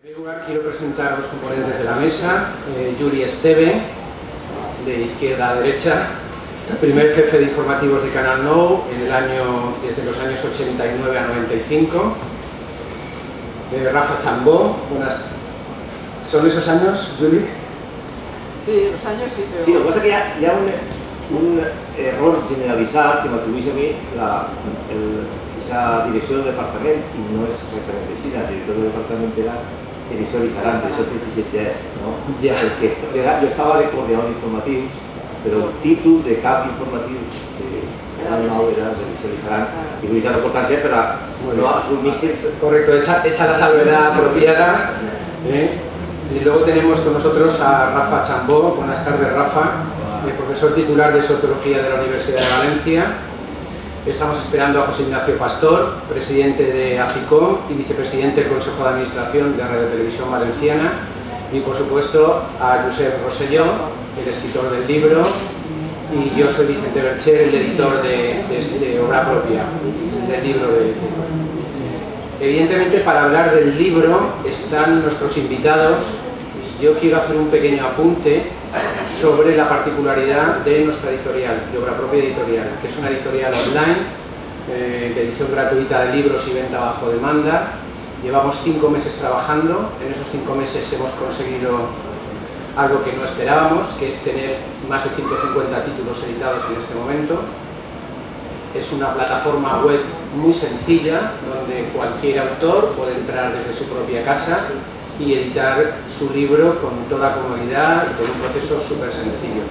En primer lugar, quiero presentar a los componentes de la mesa. Yuri Esteve, de izquierda a derecha, primer jefe de informativos de Canal Nou desde los años 89 a 95. Rafa Chambó, ¿son esos años, Yuri? Sí, los años sí, pero... Sí, lo que pasa es que hi ha un error generalitzat que m'atribueix a mi aquesta direcció del departament, i no és exactament així. El director del departament era Eliseo Lizaran, d'això que exigeix, no? Perquè jo estava de coordinador d'informatius, però el títol de cap informatiu de Canal Nou era d'Eliseo Lizaran, i vull deixar l'importància per a no assumir... Correcto, hecha la salvedad apropiada. Y luego tenemos con nosotros a Rafa Chambó. Buenas tardes, Rafa, profesor titular de Sociología de la Universidad de Valencia. Estamos esperando a José Ignacio Pastor, presidente de AFICOM y vicepresidente del Consejo de Administración de Radio Televisión Valenciana, y por supuesto a Josep Rosselló, el escritor del libro, y yo soy Vicente Bercher, el editor de Obra Propia, del libro. Evidentemente, para hablar del libro están nuestros invitados. Yo quiero hacer un pequeño apunte sobre la particularidad de nuestra editorial, de Obra Propia Editorial, que es una editorial online, de edición gratuita de libros y venta bajo demanda. Llevamos 5 meses trabajando. En esos 5 meses hemos conseguido algo que no esperábamos, que es tener más de 150 títulos editados en este momento. Es una plataforma web muy sencilla, donde cualquier autor puede entrar desde su propia casa y editar su libro con toda comodidad y con un proceso súper sencillo.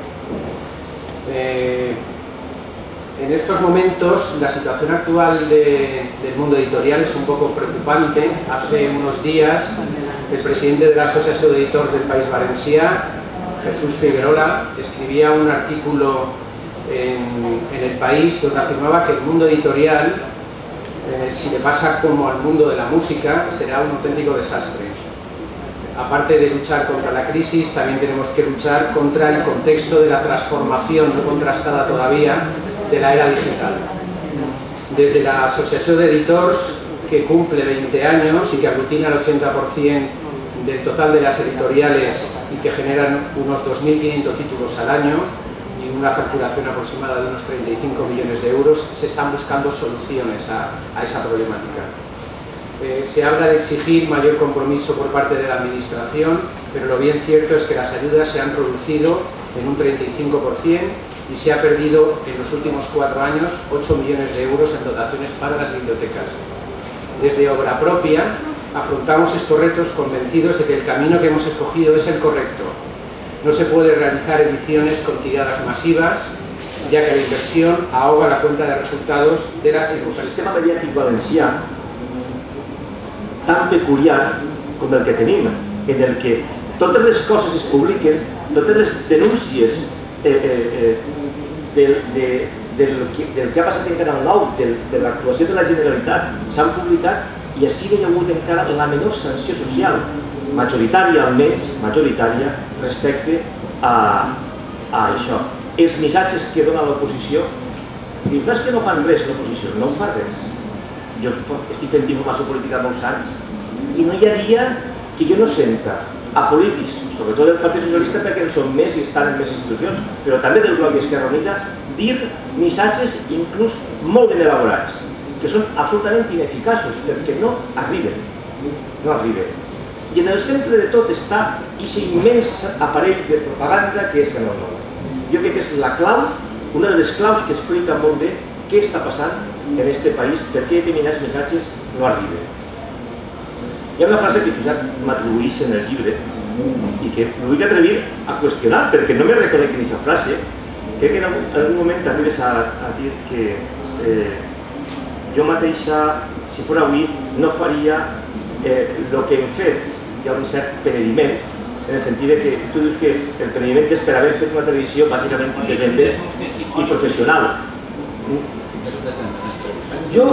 En estos momentos la situación actual del mundo editorial es un poco preocupante. Hace unos días el presidente de la Asociación de Editors del País Valencià, Jesús Figuerola, escribía un artículo en El País donde afirmaba que el mundo editorial, si le pasa como al mundo de la música, será un auténtico desastre. Aparte de luchar contra la crisis, también tenemos que luchar contra el contexto de la transformación no contrastada todavía de la era digital. Desde la Asociación de Editors, que cumple 20 años y que aglutina el 80% del total de las editoriales y que generan unos 2.500 títulos al año y una facturación aproximada de unos 35 millones de euros, se están buscando soluciones a esa problemática. Se habla de exigir mayor compromiso por parte de la Administración, pero lo bien cierto es que las ayudas se han reducido en un 35% y se ha perdido en los últimos 4 años 8 millones de euros en dotaciones para las bibliotecas. Desde Obra Propia afrontamos estos retos convencidos de que el camino que hemos escogido es el correcto. No se puede realizar ediciones con tiradas masivas, ya que la inversión ahoga la cuenta de resultados de las El sistema mediàtic valencià, tan peculiar com el que tenim, en el que totes les coses es publiquen, totes les denúncies del que ha passat en Canal Nou, de l'actuació de la Generalitat, s'han publicat i així no hi ha hagut encara la menor sanció social, majoritària almenys, majoritària, respecte a això. Els missatges que dona l'oposició, dius, no és que no fan res l'oposició, no ho fa res. Jo estic fent informació política molts anys i no hi ha dia que jo no senta a polítics, sobretot del Partit Socialista perquè en són més i estan en més institucions, però també del Bloc Esquerra Unida, dir missatges inclús molt ben elaborats, que són absolutament ineficaços perquè no arriben. I en el centre de tot està aquest immens aparell de propaganda que és Canal Nou. Jo crec que és la clau, una de les claus que explica molt bé què està passant en aquest país, per què determinats missatges no arriben. Hi ha una frase que Josep m'atribueix en el llibre i que me vull atrevir a qüestionar perquè no me reconec en aquesta frase. Crec que en algun moment arribes a dir que jo mateixa, si fos avui, no faria el que hem fet. Hi ha un cert penediment, en el sentit que tu dius que el penediment és per haver fet una televisió bàsicament independent i professional. Jo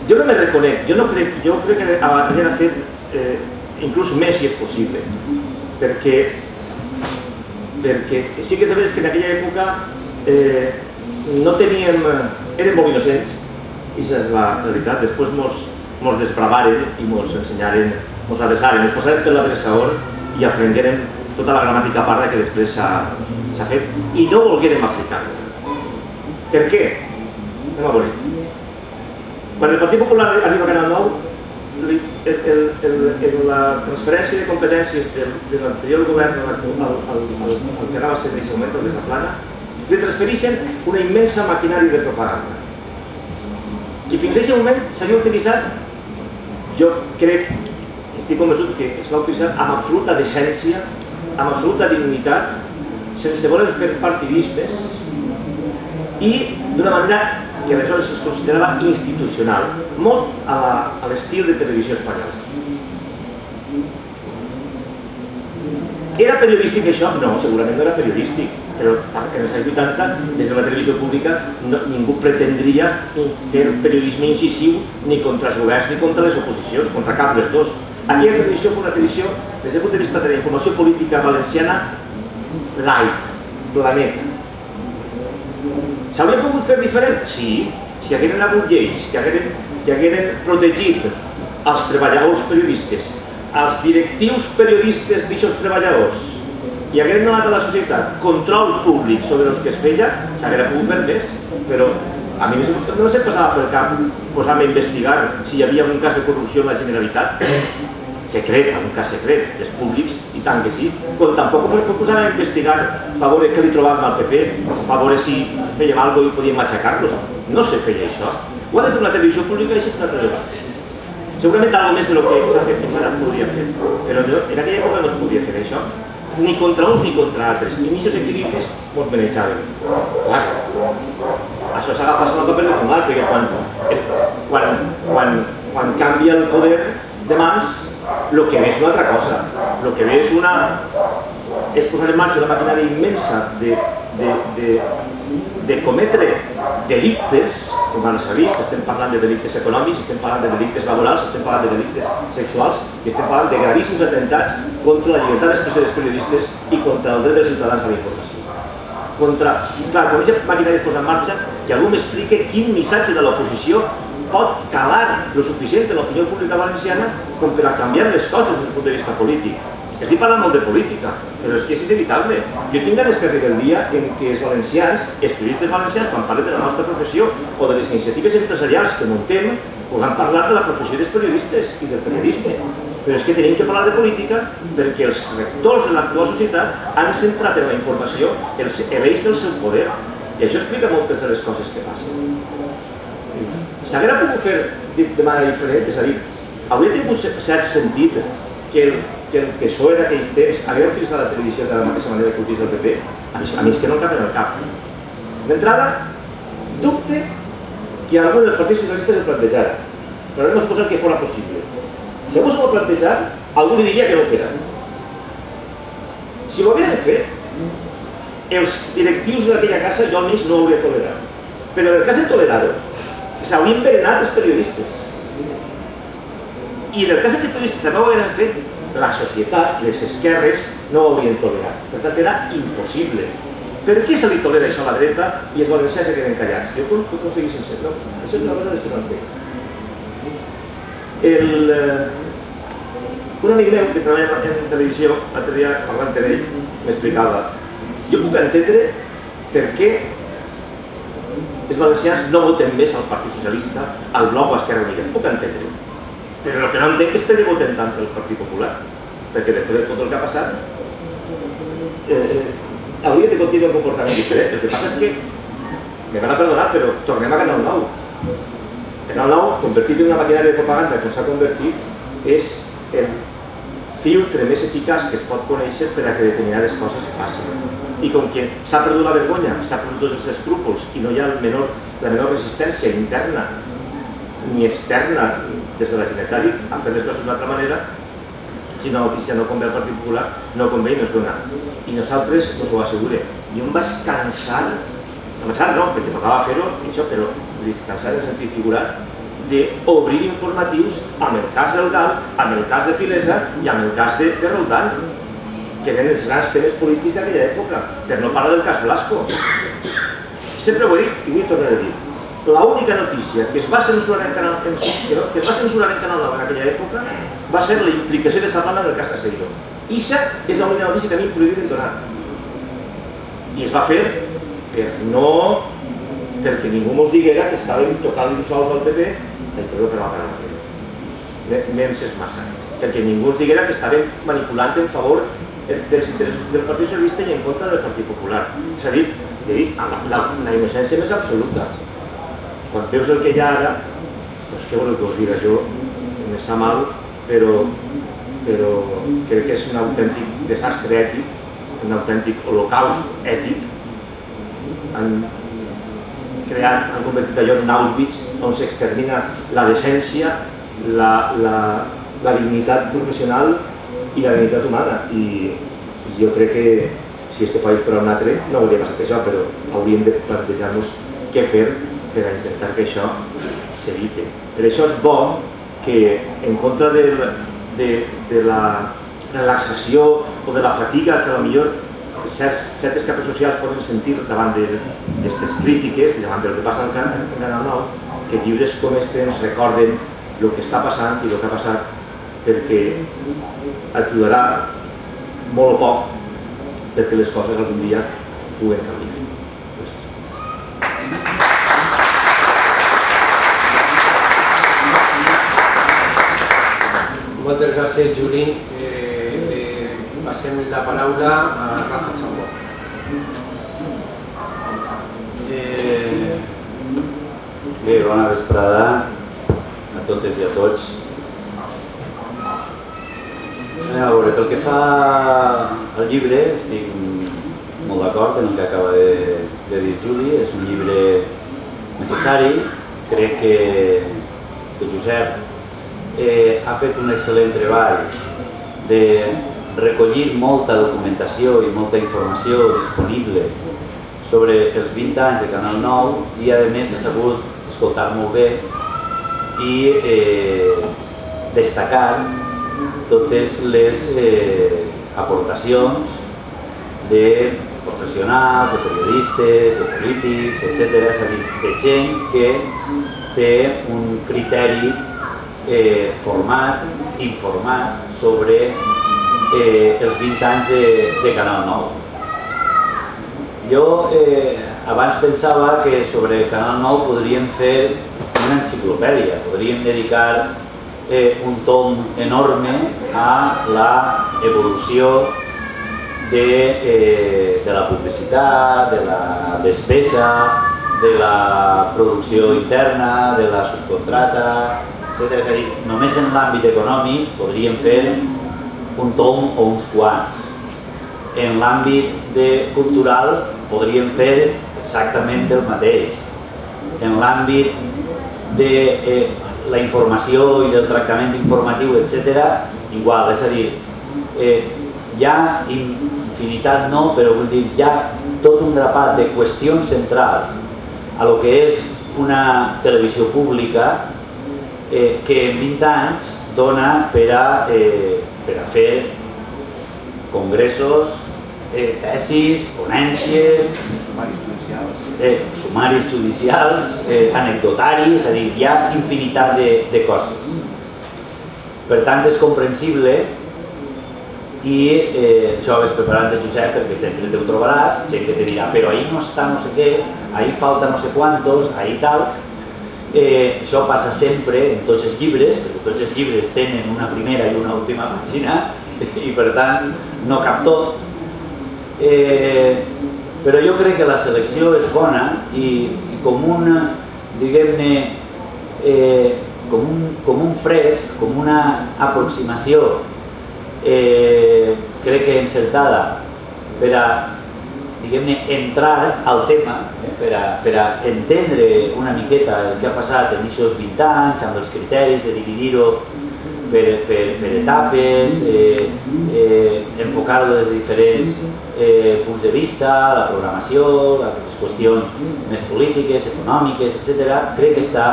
no me reconec, jo crec que hauria fet inclús més si és possible, perquè sí que és veritat que en aquella època no teníem, érem molt innocents, Aquesta és la realitat. Després mos desbravaren i mos ensenyaren, mos adreçaren, ens posaren per l'adreçador i aprengueren tota la gramàtica parda que després s'ha fet i no volguérem aplicar-la. Per què? Anem a veure. Quan el Partit Popular arriba a Canal 9, la transferència de competències de l'anterior govern al que anava a ser en aquest moment, el de la Plana, li transfereixen una immensa maquinària de propaganda que fins a aquest moment s'havia utilitzat, jo crec, estic convençut que es va utilitzar amb absoluta decència, amb absoluta dignitat, sense voler fer partidismes i d'una manera que aleshores es considerava institucional, molt a l'estil de televisió espanyola. Era periodístic això? No, segurament no era periodístic, però en els anys 80, des de la televisió pública, ningú pretendria fer periodisme incisiu ni contra els governs ni contra les oposicions, contra cap dels dos. Aquella televisió fou una televisió, des del punt de vista de la informació política valenciana, light, planeta. S'hauria pogut fer diferent? Sí, si hagueren hagut lleis que hagueren protegit els treballadors periodistes, els directius periodistes d'aquests treballadors i hagueren donat a la societat control públic sobre els que es feia, s'hauria pogut fer més, però a mi no se'm passava pel cap posar-me a investigar si hi havia un cas de corrupció en la Generalitat. Secret, un cas secret, els públics, i tant que sí. Com tampoc em posàvem a investigar a veure què li trobàvem al PP, a veure si fèiem alguna cosa i podíem matxacar-los. No se feia això. Ho ha de fer una televisió pública i això és una televisió. Segurament alguna més del que s'ha fet fins ara podria fer, però en aquella època no es podia fer això, ni contra uns ni contra altres. I aquests equilibris mos manejaven. Clar, això s'agafa al paper de fumar, perquè quan canvia el poder de mans, el que ve és una altra cosa. El que ve és posar en marxa una maquinària immensa de cometre delictes, com ara s'ha vist, estem parlant de delictes econòmics, estem parlant de delictes laborals, estem parlant de delictes sexuals i estem parlant de gravíssims atemptats contra la llibertat d'expressió dels periodistes i contra el dret dels ciutadans a la informació. Clar, quan aquesta maquinària es posa en marxa, que algú m'expliqui quin missatge de l'oposició pot calar lo suficient en l'opinió pública valenciana com per a canviar les coses des del punt de vista polític. Estic parlant molt de política, però és que és inevitable. Jo tinc ganes que arribi el dia en què els valencians, els periodistes valencians, quan parlen de la nostra professió o de les iniciatives empresarials que muntem, puguem parlar de la professió dels periodistes i del periodisme. Però és que tenim que parlar de política perquè els rectors de l'actual societat han centrat en la informació els l'eix del seu poder. I això explica moltes de les coses que passen. S'hauria pogut fer de manera diferent, és a dir, hauria tingut cert sentit que el PSOE d'aquells temps havia utilitzat la televisió de la mateixa manera que utilitza el PP, a mi és que no cap en el cap. D'entrada, dubte que algú del Partit Socialista el plantejara, però hem posat que fos possible. Si algú s'ho va plantejar, algú li diria que no ho fera. Si ho havien fet, els directius d'aquella casa jo almenys no ho hauria tolerat. Però en el cas de tolerar-ho, s'haurien envenenat els periodistes. I en el cas que els periodistes també ho hagueren fet, la societat, les esquerres, no ho haurien tolerat. Per tant, era impossible. Per què se li tolera això a la dreta i els valencians se queden callats? Jo puc aconseguir sense. No, això és una cosa de tot un amic meu que treballa en televisió, l'altre dia parlant amb ell, m'explicava: jo puc entendre per què els valencians no voten més al Partit Socialista, al Bloc o a Esquerra Unida. Puc entendre. Però el que no entenc és per què voten tant el Partit Popular. Perquè després de tot el que ha passat, hauria de continuar un comportament diferent. El que passa és que, me van a perdonar, però tornem a Canal 9. Canal 9, convertit en una maquinària de propaganda com s'ha convertit, és el filtre més eficaç que es pot conèixer per a que determinades coses passin. I com que s'ha perdut la vergonya, s'ha perdut els escrúpols i no hi ha la menor resistència interna ni externa des de la Generalitat a fer les coses d'una altra manera, si una notícia no convé al Partit Popular, no convé i no es dona. I nosaltres us ho assegurem. Jo em vaig cansar, no, perquè m'acaba fer-ho, però cansar en el sentit figurat, d'obrir informatius amb el cas del GAL, amb el cas de Filesa i amb el cas de Roldán, que eren els grans temes polítics d'aquella època, per no parlar del cas Blasco. Sempre ho he dit i vull tornar a dir. l'única notícia que es va censurar en Canal 9 en aquella època va ser la implicació de Sardana en el cas Castelló. Ixa és l'única notícia que a mi em prohibien donar. I es va fer perquè ningú mos diguera que estàvem tocant els ous al PP, perdó per la paraula, menys massa, perquè ningú ens diguera que estàvem manipulant en favor dels interessos del Partit Socialista i en contra del Partit Popular. És a dir, la innocència més absoluta. Quan veus el que hi ha ara, doncs què voleu que us diga? Jo me sap mal, però crec que és un autèntic desastre ètic, un autèntic holocaust ètic. Han convertit allò en Auschwitz, on s'extermina la decència, la dignitat professional i la dignitat humana. I jo crec que si este país fos un altre no hauria passat això, però hauríem de plantejar-nos què fer per a intentar que això s'eviti. Per això és bo que, en contra de la relaxació o de la fatiga que potser certes capes socials poden sentir davant d'aquestes crítiques, davant del que passa en Canal 9, que llibres com este ens recorden el que està passant i el que ha passat, perquè ajudarà molt o poc perquè les coses algun dia puguen canviar. Moltes gràcies, Juli. Passem la paraula a Rafa Chambó. Bé, bona vesprada a totes i a tots. A veure, pel que fa al llibre, estic molt d'acord amb el que acaba de dir Juli. És un llibre necessari. Crec que Josep ha fet un excel·lent treball de recollir molta documentació i molta informació disponible sobre els 20 anys de Canal 9 i, a més, ha sabut escoltar molt bé i destacar totes les aportacions de professionals, de periodistes, de polítics, etc. És a dir, de gent que té un criteri format, informat sobre els 20 anys de Canal 9. Jo abans pensava que sobre Canal 9 podríem fer una enciclopèdia, podríem dedicar un tom enorme a l'evolució de la publicitat, de la despesa, de la producció interna, de la subcontrata, etc. És a dir, només en l'àmbit econòmic podríem fer un tom o uns quants. En l'àmbit cultural podríem fer exactament el mateix. En l'àmbit de la informació i del tractament informatiu, etc., igual. És a dir, hi ha infinitat, no, però vull dir, hi ha tot un grapat de qüestions centrals a lo que és una televisió pública que en 20 anys dona per a fer congressos, tesis, ponències, sumaris judicials, anecdotaris, és a dir, hi ha infinitat de coses. Per tant, és comprensible i això ho ves preparant de Josep perquè sempre te ho trobaràs, gent que te dirà però ahí no està no sé què, ahí falta no sé quantos, ahí tal. Això passa sempre en tots els llibres, perquè tots els llibres tenen una primera i una última pàgina i per tant no cap tot. Però jo crec que la selecció és bona i com un, diguem-ne, com un fresc, com una aproximació crec que encertada per a, diguem-ne, entrar al tema, per a entendre una miqueta el que ha passat en aquests 20 anys, amb els criteris de dividir-ho per etapes, enfocar-ho des de diferents punts de vista, la programació, les qüestions més polítiques, econòmiques, etc. Crec que està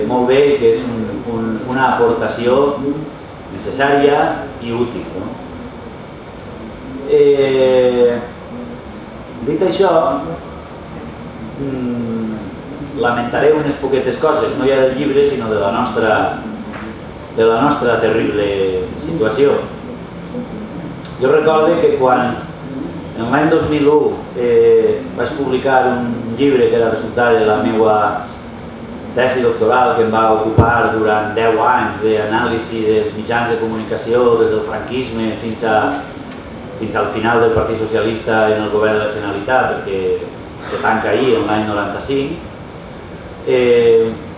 molt bé i que és una aportació necessària i útil. Dit això, lamentaré unes poquetes coses, no ja del llibre, sinó de la nostra terrible situació. Jo recordo que quan en l'any 2001 vaig publicar un llibre que era resultat de la meva tesi doctoral, que em va ocupar durant 10 anys d'anàlisi dels mitjans de comunicació des del franquisme fins al final del Partit Socialista en el govern de la Generalitat, perquè se tanca ahir, en l'any 95,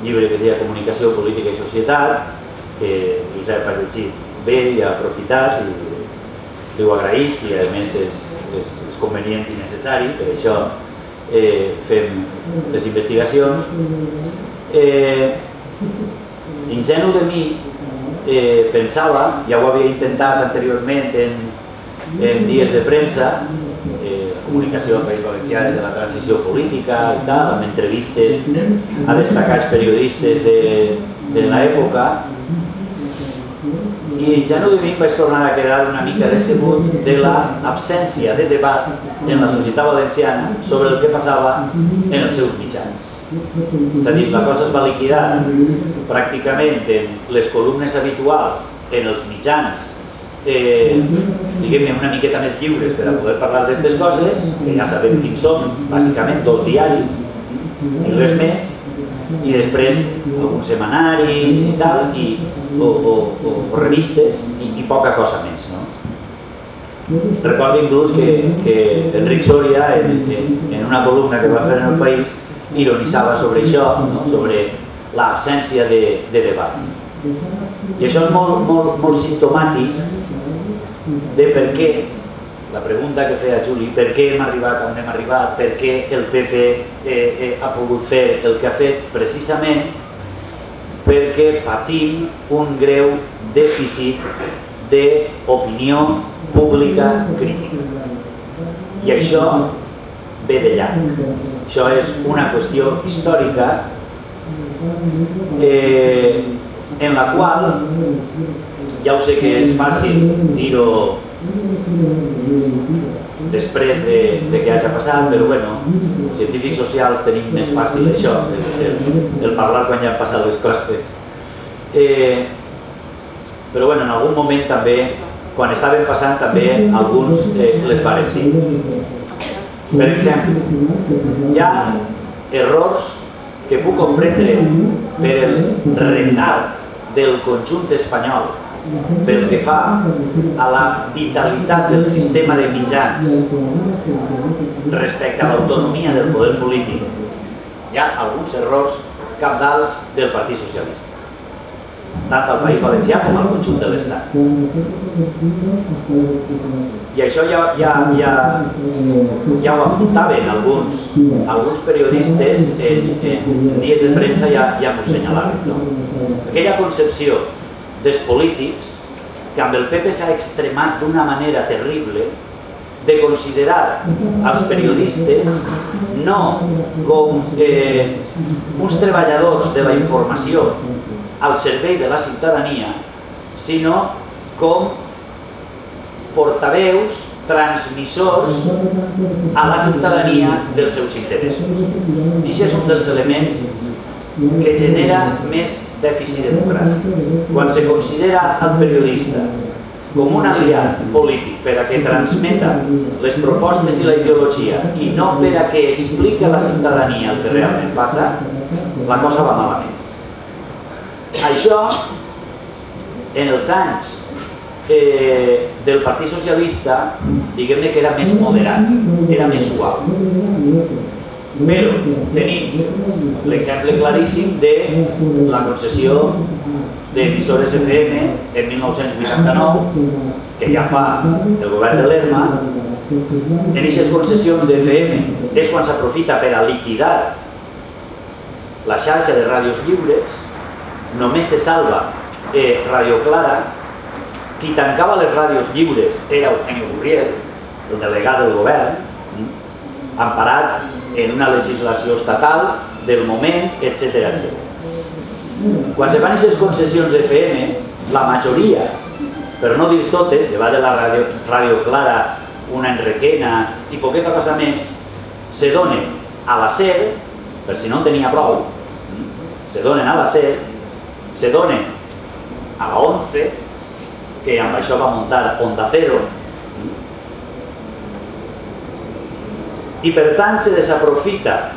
llibre que es deia Comunicació, Política i Societat, que Josep ha llegit bé i ha aprofitat i li ho agraïs, i a més és convenient i necessari, per això fem les investigacions. Ingenu de mi pensava, ja ho havia intentat anteriorment en dies de premsa, comunicació al País Valencià de la transició política i tal, amb entrevistes a destacats periodistes de l'època, i ingenu de mi vaig tornar a quedar una mica decebut de l'absència de debat en la societat valenciana sobre el que passava en els seus mitjans. És a dir, la cosa es va liquidar pràcticament en les columnes habituals en els mitjans, diguem-ne, una miqueta més lliures per a poder parlar d'aquestes coses, que ja sabem quins són, bàsicament 2 diaris i res més, i després alguns setmanaris i tal, o revistes i poca cosa més. Recordo inclús que Enric Soria, en una columna que va fer en El País, ironitzava sobre això, sobre l'absència de debat. I això és molt simptomàtic de per què, la pregunta que feia Juli, per què hem arribat on hem arribat, per què el PP ha pogut fer el que ha fet, precisament perquè patim un greu dèficit d'opinió pública crítica. I això ve de llarg. Això és una qüestió històrica en la qual, ja ho sé que és fàcil dir-ho després de que hagi passat, però bueno, els científics socials tenim més fàcil això, el parlar quan ja han passat les coses. Però bueno, en algun moment també, quan estaven passant, també alguns les varen dir. Per exemple, hi ha errors que puc comprendre per el retard del conjunt espanyol pel que fa a la vitalitat del sistema de mitjans respecte a l'autonomia del poder polític. Hi ha alguns errors cabdals del Partit Socialista, tant al País Valencià com al conjunt de l'Estat. I això ja ho apuntaven alguns periodistes en dies de premsa, ja m'ho senyalaven. Aquella concepció dels polítics, que amb el PP s'ha extremat d'una manera terrible, de considerar els periodistes no com uns treballadors de la informació al servei de la ciutadania, sinó com portaveus, transmissors a la ciutadania dels seus interessos. I això és un dels elements que genera més dèficit democràtic. Quan se considera el periodista com un aliat polític per a que transmeta les propostes i la ideologia i no per a que expliqui a la ciutadania el que realment passa, la cosa va malament. Això, en els anys del Partit Socialista, diguem-ne que era més moderat, era més suau. Però tenim l'exemple claríssim de la concessió d'emissores FM en 1989, que ja fa el govern de l'ERMA. En aquestes concessions d'FM és quan s'aprofita per a liquidar la xarxa de ràdios lliures. Només se salva Radio Clara. Qui tancava les ràdios lliures era Eugenio Gurriel, el delegat del govern, emparat en una legislació estatal del moment, etc. Quan se fan aquestes concessions d'FM, la majoria, per no dir totes, llevat de la Ràdio Clara, una en Requena i poqueta cosa més, se donen a la SER per si no en tenia prou, se donen a la SER, se donen a la 11, que amb això va muntar Onda Cero, i per tant se desaprofita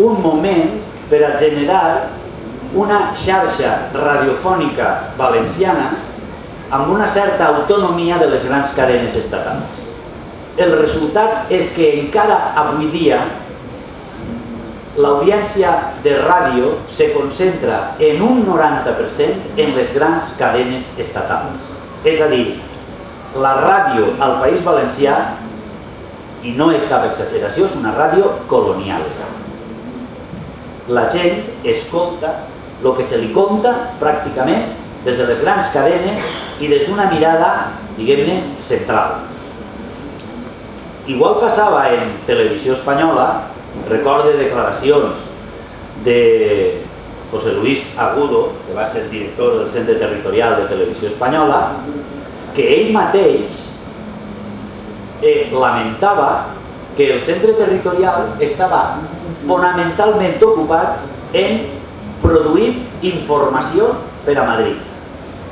un moment per a generar una xarxa radiofònica valenciana amb una certa autonomia de les grans cadenes estatals. El resultat és que encara avui dia l'audiència de ràdio se concentra en un 90% en les grans cadenes estatals. És a dir, la ràdio al País Valencià, i no és cap exageració, és una ràdio colonial. La gent escolta el que se li conta pràcticament des de les grans cadenes i des d'una mirada, diguem-ne, central. Igual passava en Televisió Espanyola, recorde declaracions de José Luis Agudo, que va ser director del Centre Territorial de Televisió Espanyola, que ell mateix lamentava que el centre territorial estava fonamentalment ocupat en produir informació per a Madrid,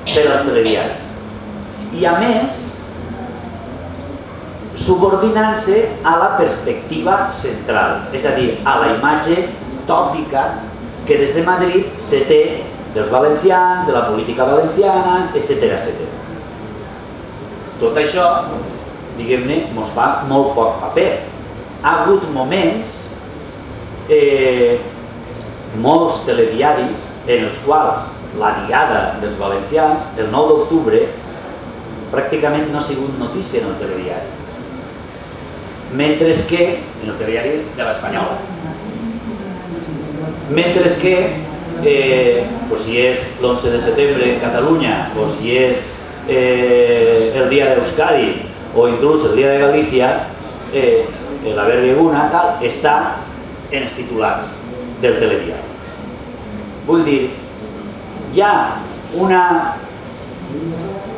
per als telediaris. I a més, subordinant-se a la perspectiva central, és a dir, a la imatge tòpica que des de Madrid se té dels valencians, de la política valenciana, etc. Tot això, diguem-ne, ens fa molt poc paper. Ha hagut moments, molts telediaris, en els quals la diada dels valencians, el 9 d'octubre, pràcticament no ha sigut notícia en el telediari. Mentre que, en el telediari de l'Espanyola, mentre que, si és l'11 de setembre en Catalunya, o si és el dia d'Euskadi, o inclús el dia de Galícia, la Berrieguna, està en els titulars del telediari. Vull dir, hi ha una,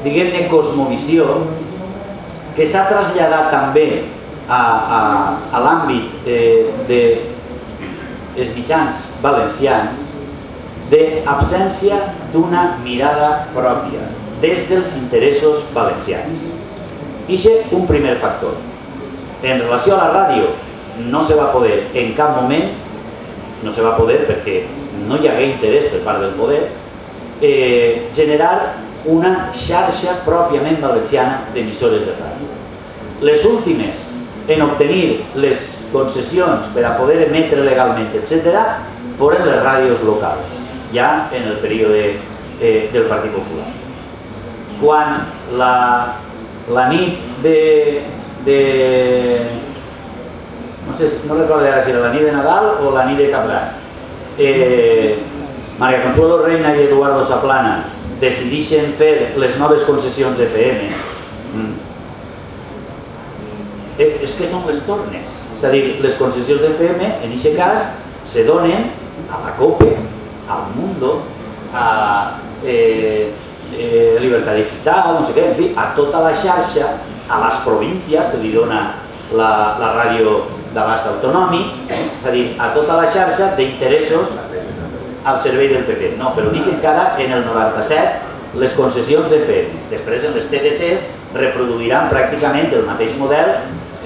diguem-ne, cosmovisió que s'ha traslladat també a l'àmbit dels mitjans valencians d'absència d'una mirada pròpia des dels interessos valencians. I és un primer factor. En relació a la ràdio, no se va poder en cap moment, no se va poder perquè no hi hagué interès per part del poder, generar una xarxa pròpiament valenciana d'emissores de ràdio. Les últimes en obtenir les concessions per a poder emetre legalment, etc., foren les ràdios locals, ja en el període del Partit Popular. Quan la nit no recordo ara si era la nit de Nadal o la nit de Cap d'Any, Maria Consuelo Reina i Eduardo Zaplana decidixen fer les noves concessions d'FM, és que són les tornes. És a dir, les concessions d'FM, en aquest cas, se donen a la COPE, al Mundo, a Libertad Digital, no sé què, en fi, a tota la xarxa, a les províncies se li dona la ràdio d'abast autonòmic, és a dir, a tota la xarxa d'interessos al servei del PP. No, però dic encara en el 97 les concessions d'FM. Després en les TDTs reproduiran pràcticament el mateix model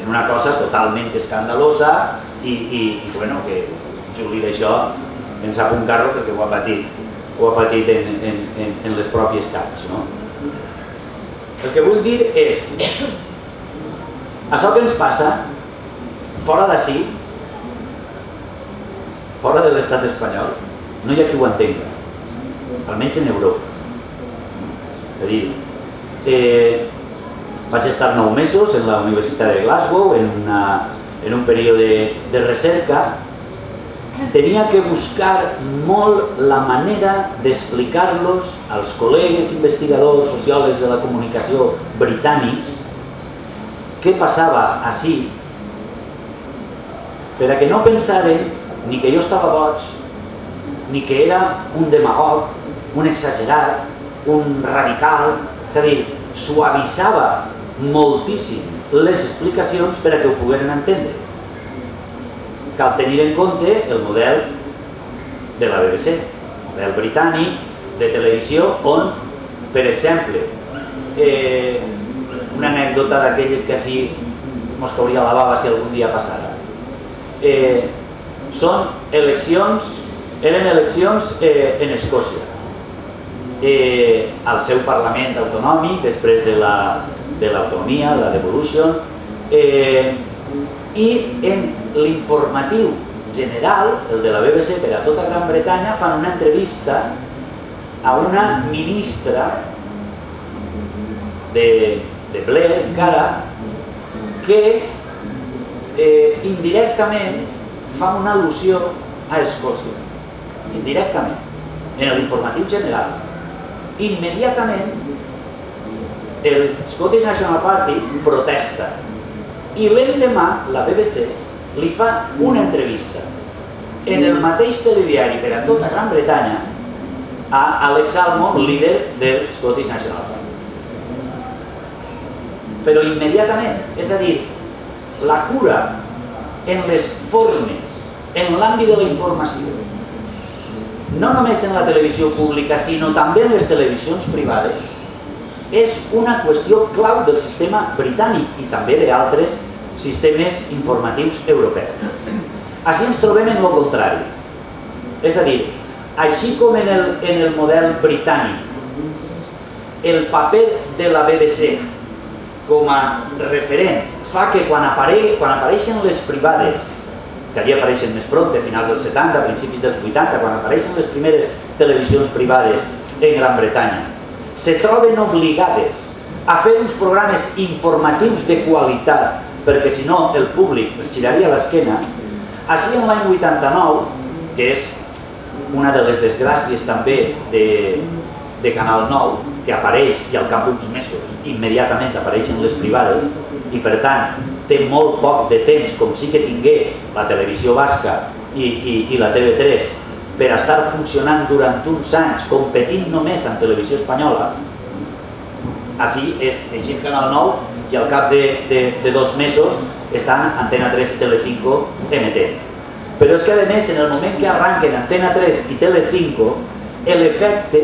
en una cosa totalment escandalosa i bueno, que Juli d'això en sap un carro perquè ho ha patit en les pròpies caps. El que vull dir és això que ens passa fora d'ací, fora de l'estat espanyol, no hi ha qui ho entenga, almenys en Europa. És a dir, vaig estar 9 mesos en la Universitat de Glasgow en un període de recerca. Tenia que buscar molt la manera d'explicar-los als col·legues investigadors, sociòlegs de la comunicació britànics què passava ací, per a que no pensaren ni que jo estava boig, ni que era un demagog, un exagerat, un radical, és a dir, suavitzava moltíssim les explicacions per a que ho pogueren entendre. Cal tenir en compte el model de la BBC, model britànic de televisió on, per exemple, una anècdota d'aquelles que així mos cauria la bava si algun dia passara. Eren eleccions en Escòcia, al seu Parlament autonòmic, després de l'autonomia, la devolution, i en l'informatiu general, el de la BBC per a tota Gran Bretanya, fan una entrevista a una ministra de Blair encara, que indirectament fa una al·lusió a Escòcia, indirectament, en l'informatiu general. Immediatament el Scottish National Party protesta i l'endemà la BBC li fa una entrevista en el mateix telediari per a tota Gran Bretanya a Alex Salmond, líder del Scottish National Party. Però immediatament, és a dir, la cura en les formes, en l'àmbit de la informació, no només en la televisió pública, sinó també en les televisions privades, és una qüestió clau del sistema britànic i també d'altres sistemes informatius europeus. Així ens trobem en el contrari. És a dir, així com en el model britànic, el paper de la BBC com a referent fa que quan apareixen les privades, que allà apareixen més pront, a finals dels 70, principis dels 80, quan apareixen les primeres televisions privades en Gran Bretanya, se troben obligades a fer uns programes informatius de qualitat, perquè si no el públic es giraria l'esquena. Així en l'any 89, que és una de les desgràcies també de Canal 9, que apareix i al cap d'uns mesos immediatament apareixen les privades i per tant té molt poc de temps, com sí que tingué la televisió basca i la TV3, per estar funcionant durant uns anys competint només amb televisió espanyola. Així és així en Canal 9 i al cap de 2 mesos estan Antena 3 i Telecinco emetent. Però és que a més, en el moment que arranquen Antena 3 i Telecinco, l'efecte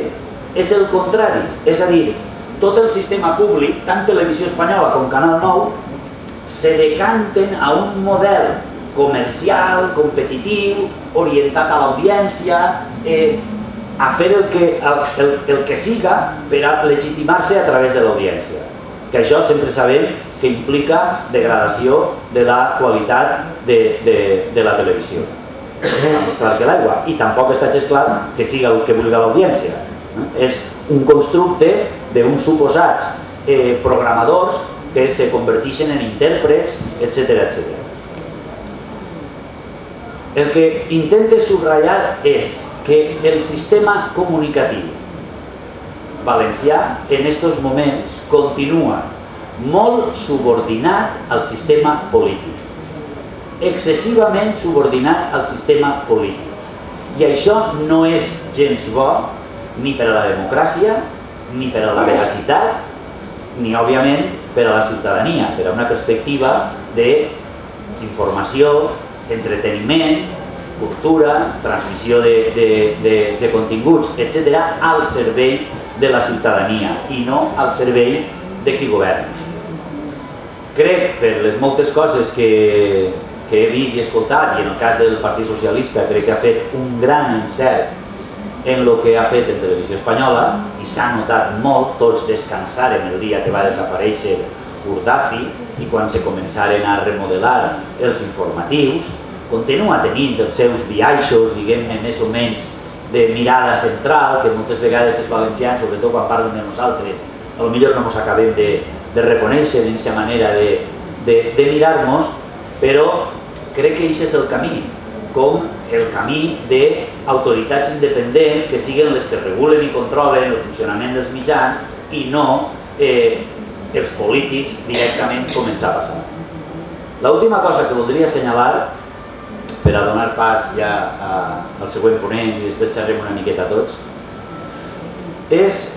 és el contrari, és a dir, tot el sistema públic, tant televisió espanyola com Canal 9, se decanten a un model comercial, competitiu, orientat a l'audiència, a fer el que siga per a legitimar-se a través de l'audiència. Que això sempre sabem que implica degradació de la qualitat de la televisió. Més clar que l'aigua. I tampoc està gens clar que siga el que vulgui l'audiència. És un constructe d'uns suposats programadors que se converteixen en intèrprets, etc. El que intente subratllar és que el sistema comunicatiu valencià en aquests moments continua molt subordinat al sistema polític, excessivament subordinat al sistema polític. I això no és gens bo ni per a la democràcia, ni per a la veracitat, ni, òbviament, per a la ciutadania, per a una perspectiva d'informació, entreteniment, cultura, transmissió de continguts, etc., al servei de la ciutadania i no al servei de qui governa. Crec, per les moltes coses que he vist i escoltat, i en el cas del Partit Socialista crec que ha fet un gran encert en el que ha fet en televisió espanyola, i s'ha notat molt, tots descansaren el dia que va desaparèixer Urdafi i quan se començaren a remodelar els informatius, continua tenint els seus biaixos, diguem-ne, més o menys de mirada central, que moltes vegades els valencians, sobretot quan parlen de nosaltres, potser no ens acabem de reconèixer en aquesta manera de mirar-nos, però crec que aquest és el camí, com el camí d'autoritats independents que siguin les que regulen i controlen el funcionament dels mitjans i no els polítics directament començar a passar. L'última cosa que voldria assenyalar, per a donar pas ja al següent ponent i després xerrem una miqueta tots, és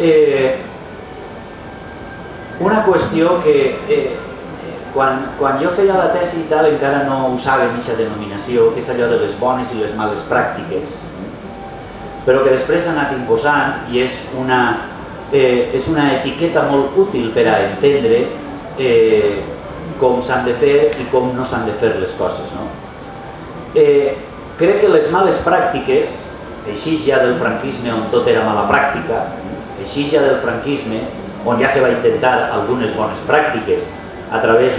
una qüestió que quan jo feia la tesi i tal encara no usàvem aquesta denominació, que és allò de les bones i les males pràctiques. però que després s'ha anat imposant i és una etiqueta molt útil per a entendre com s'han de fer i com no s'han de fer les coses. Crec que les males pràctiques, així ja del franquisme on tot era mala pràctica, així ja del franquisme on ja se va intentar algunes bones pràctiques a través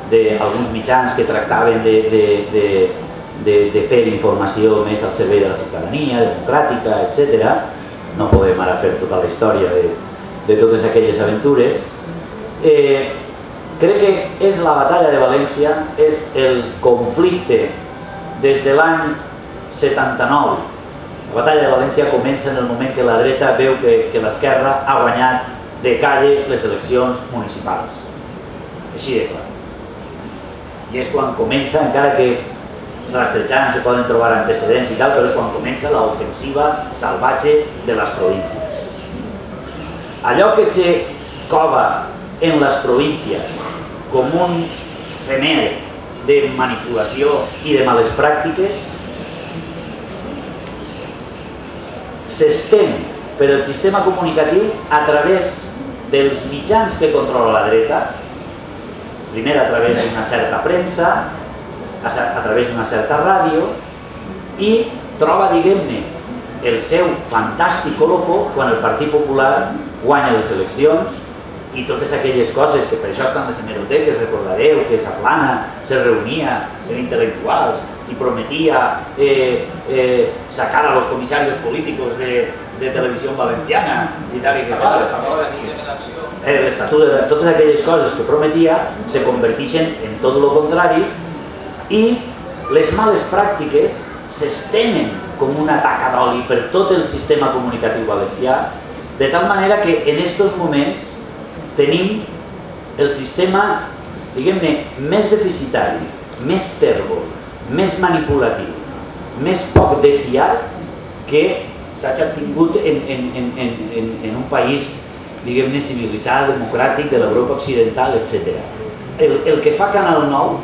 d'alguns mitjans que tractaven de fer informació més al servei de la ciutadania, democràtica, etc. No podem ara fer tota la història de totes aquelles aventures. Crec que és la batalla de València, és el conflicte des de l'any 79. La batalla de València comença en el moment que la dreta veu que l'esquerra ha guanyat de calle les eleccions municipals. Així de clar. I és quan comença, encara que rastrejant se poden trobar antecedents i tal, però és quan comença l'ofensiva salvatge de les províncies. Allò que se cova en les províncies com un femer de manipulació i de males pràctiques s'estén per el sistema comunicatiu a través dels mitjans que controla la dreta, primer a través d'una certa premsa, a través d'una certa ràdio, i troba, diguem-ne, el seu fantàstic colofó quan el Partit Popular guanya les eleccions i totes aquelles coses que per això estan les hemeroteques, recordareu que Zaplana se reunia amb intel·lectuals y prometía sacar a los comisarios políticos de televisión valenciana y tal y que el estatut de totes aquelles coses que prometia se converteixen en tot el contrari i les males pràctiques s'estenen com una taca d'oli per tot el sistema comunicatiu valencià, de tal manera que en aquests moments tenim el sistema, diguem-ne, més deficitari, més tèrbol, més manipulatiu, més poc de fiar que s'ha tingut en un país, diguem-ne, civilitzat, democràtic, de l'Europa occidental, etc. El que fa Canal 9,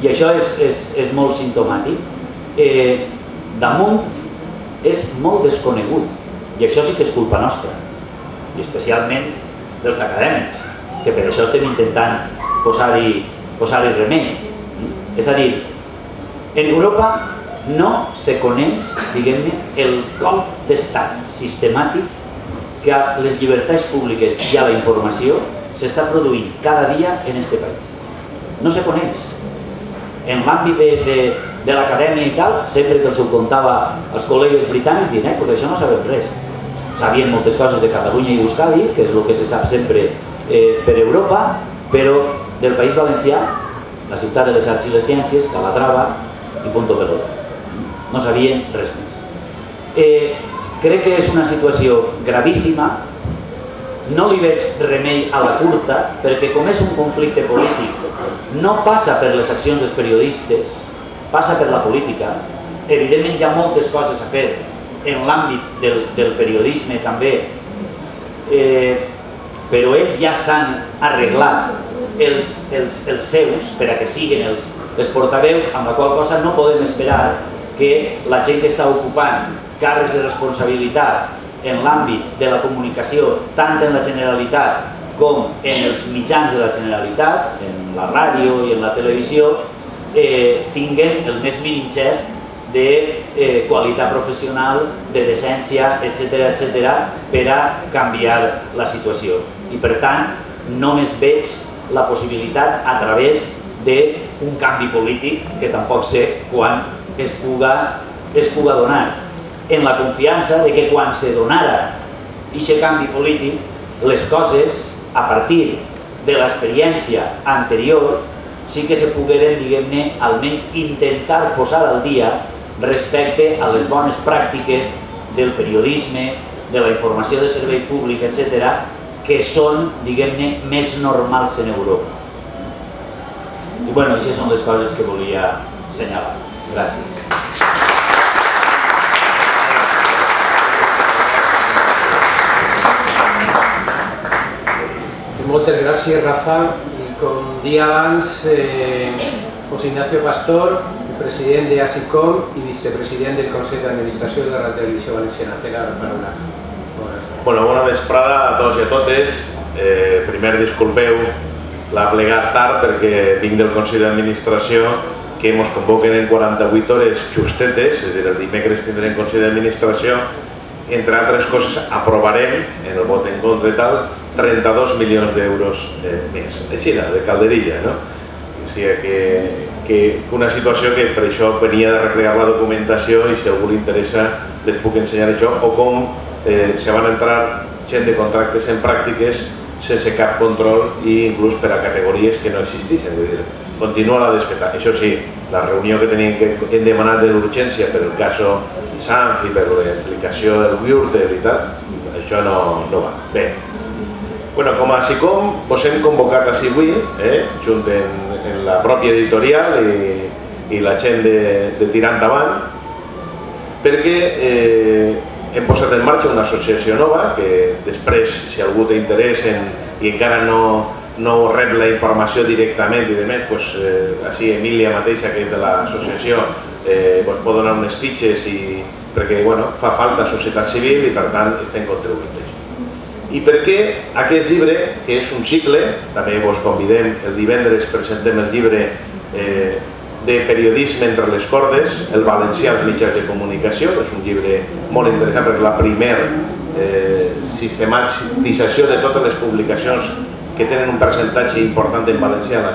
i això és molt simptomàtic, damunt és molt desconegut, i això sí que és culpa nostra, i especialment dels acadèmics, que per això estem intentant posar-hi remei. És a dir, en Europa no se coneix, diguem-ne, el cop d'estat sistemàtic que a les llibertats públiques i a la informació s'està produint cada dia en aquest país. No se coneix. En l'àmbit de l'acadèmia i tal, sempre que els ho contava als col·legues britànics, diuen, doncs això no sabem res. Sabien moltes coses de Catalunya i d'Euskadi, que és el que se sap sempre per Europa, però del País Valencià, la ciutat de les arts i les ciències, Calatrava i punto pelota. No sabien res més. Crec que és una situació gravíssima, no li veig remei a la curta, perquè com és un conflicte polític, no passa per les accions dels periodistes, passa per la política. Evidentment hi ha moltes coses a fer en l'àmbit del periodisme també, però ells ja s'han arreglat els seus per a que siguin els portaveus, amb la qual cosa no podem esperar que la gent que està ocupant càrrecs de responsabilitat en l'àmbit de la comunicació, tant en la Generalitat com en els mitjans de la Generalitat, en la ràdio i en la televisió, tinguen el més mínim gest de qualitat professional, de decència, etc., per a canviar la situació. I per tant, només veig la possibilitat a través d'un canvi polític que tampoc sé quan es puga donar, en la confiança de que quan se donara aquest canvi polític, les coses, a partir de l'experiència anterior, sí que se pogueren, diguem-ne, almenys intentar posar al dia respecte a les bones pràctiques del periodisme, de la informació de servei públic, etc., que són, diguem-ne, més normals en Europa. I bueno, aquestes són les coses que volia assenyalar. Gràcies. Moltes gràcies, Rafa. I com dia abans, José Ignacio Pastor, president de ASICOM i vicepresident del Consell d'Administració de la Televisió Valenciana. Té la paraula. Bueno, bona vesprada a tots i a totes. Primer, disculpeu la plegat tard perquè vinc del Consell d'Administració que ens convoquen en 48 hores justetes, és a dir, el dimecres tindrem Consell d'Administració. Entre altres coses, aprovarem, en el vot en contra i tal, 32 milions d'euros més. Així, de calderilla, no? O sigui que una situació que per això venia de replegar la documentació i si a algú li interessa les puc ensenyar això, o com se van entrar gent de contractes en pràctiques sense cap control i inclús per a categories que no existeixen. Vull dir, continua la desfeta. Això sí, la reunió que hem demanat d'urgència per el cas Sanz i per la implicació del Gürtel i tal, això no va. Bé, com a ASICOM ens hem convocat així avui, junt en la pròpia editorial i la gent de tirar endavant, perquè hem posat en marxa una associació nova que després, si algú té interès i encara no rep la informació directament i demés, així Emília mateixa, que és de l'associació, pot donar unes fitxes perquè fa falta societat civil i per tant estem contribuint a això. I per què aquest llibre, que és un cicle, també vos convidem, el divendres presentem el llibre de periodisme entre les cordes, el valencià als mitjans de comunicació, és un llibre molt interessant perquè és la primera sistematització de totes les publicacions que tenen un percentatge important en valencià en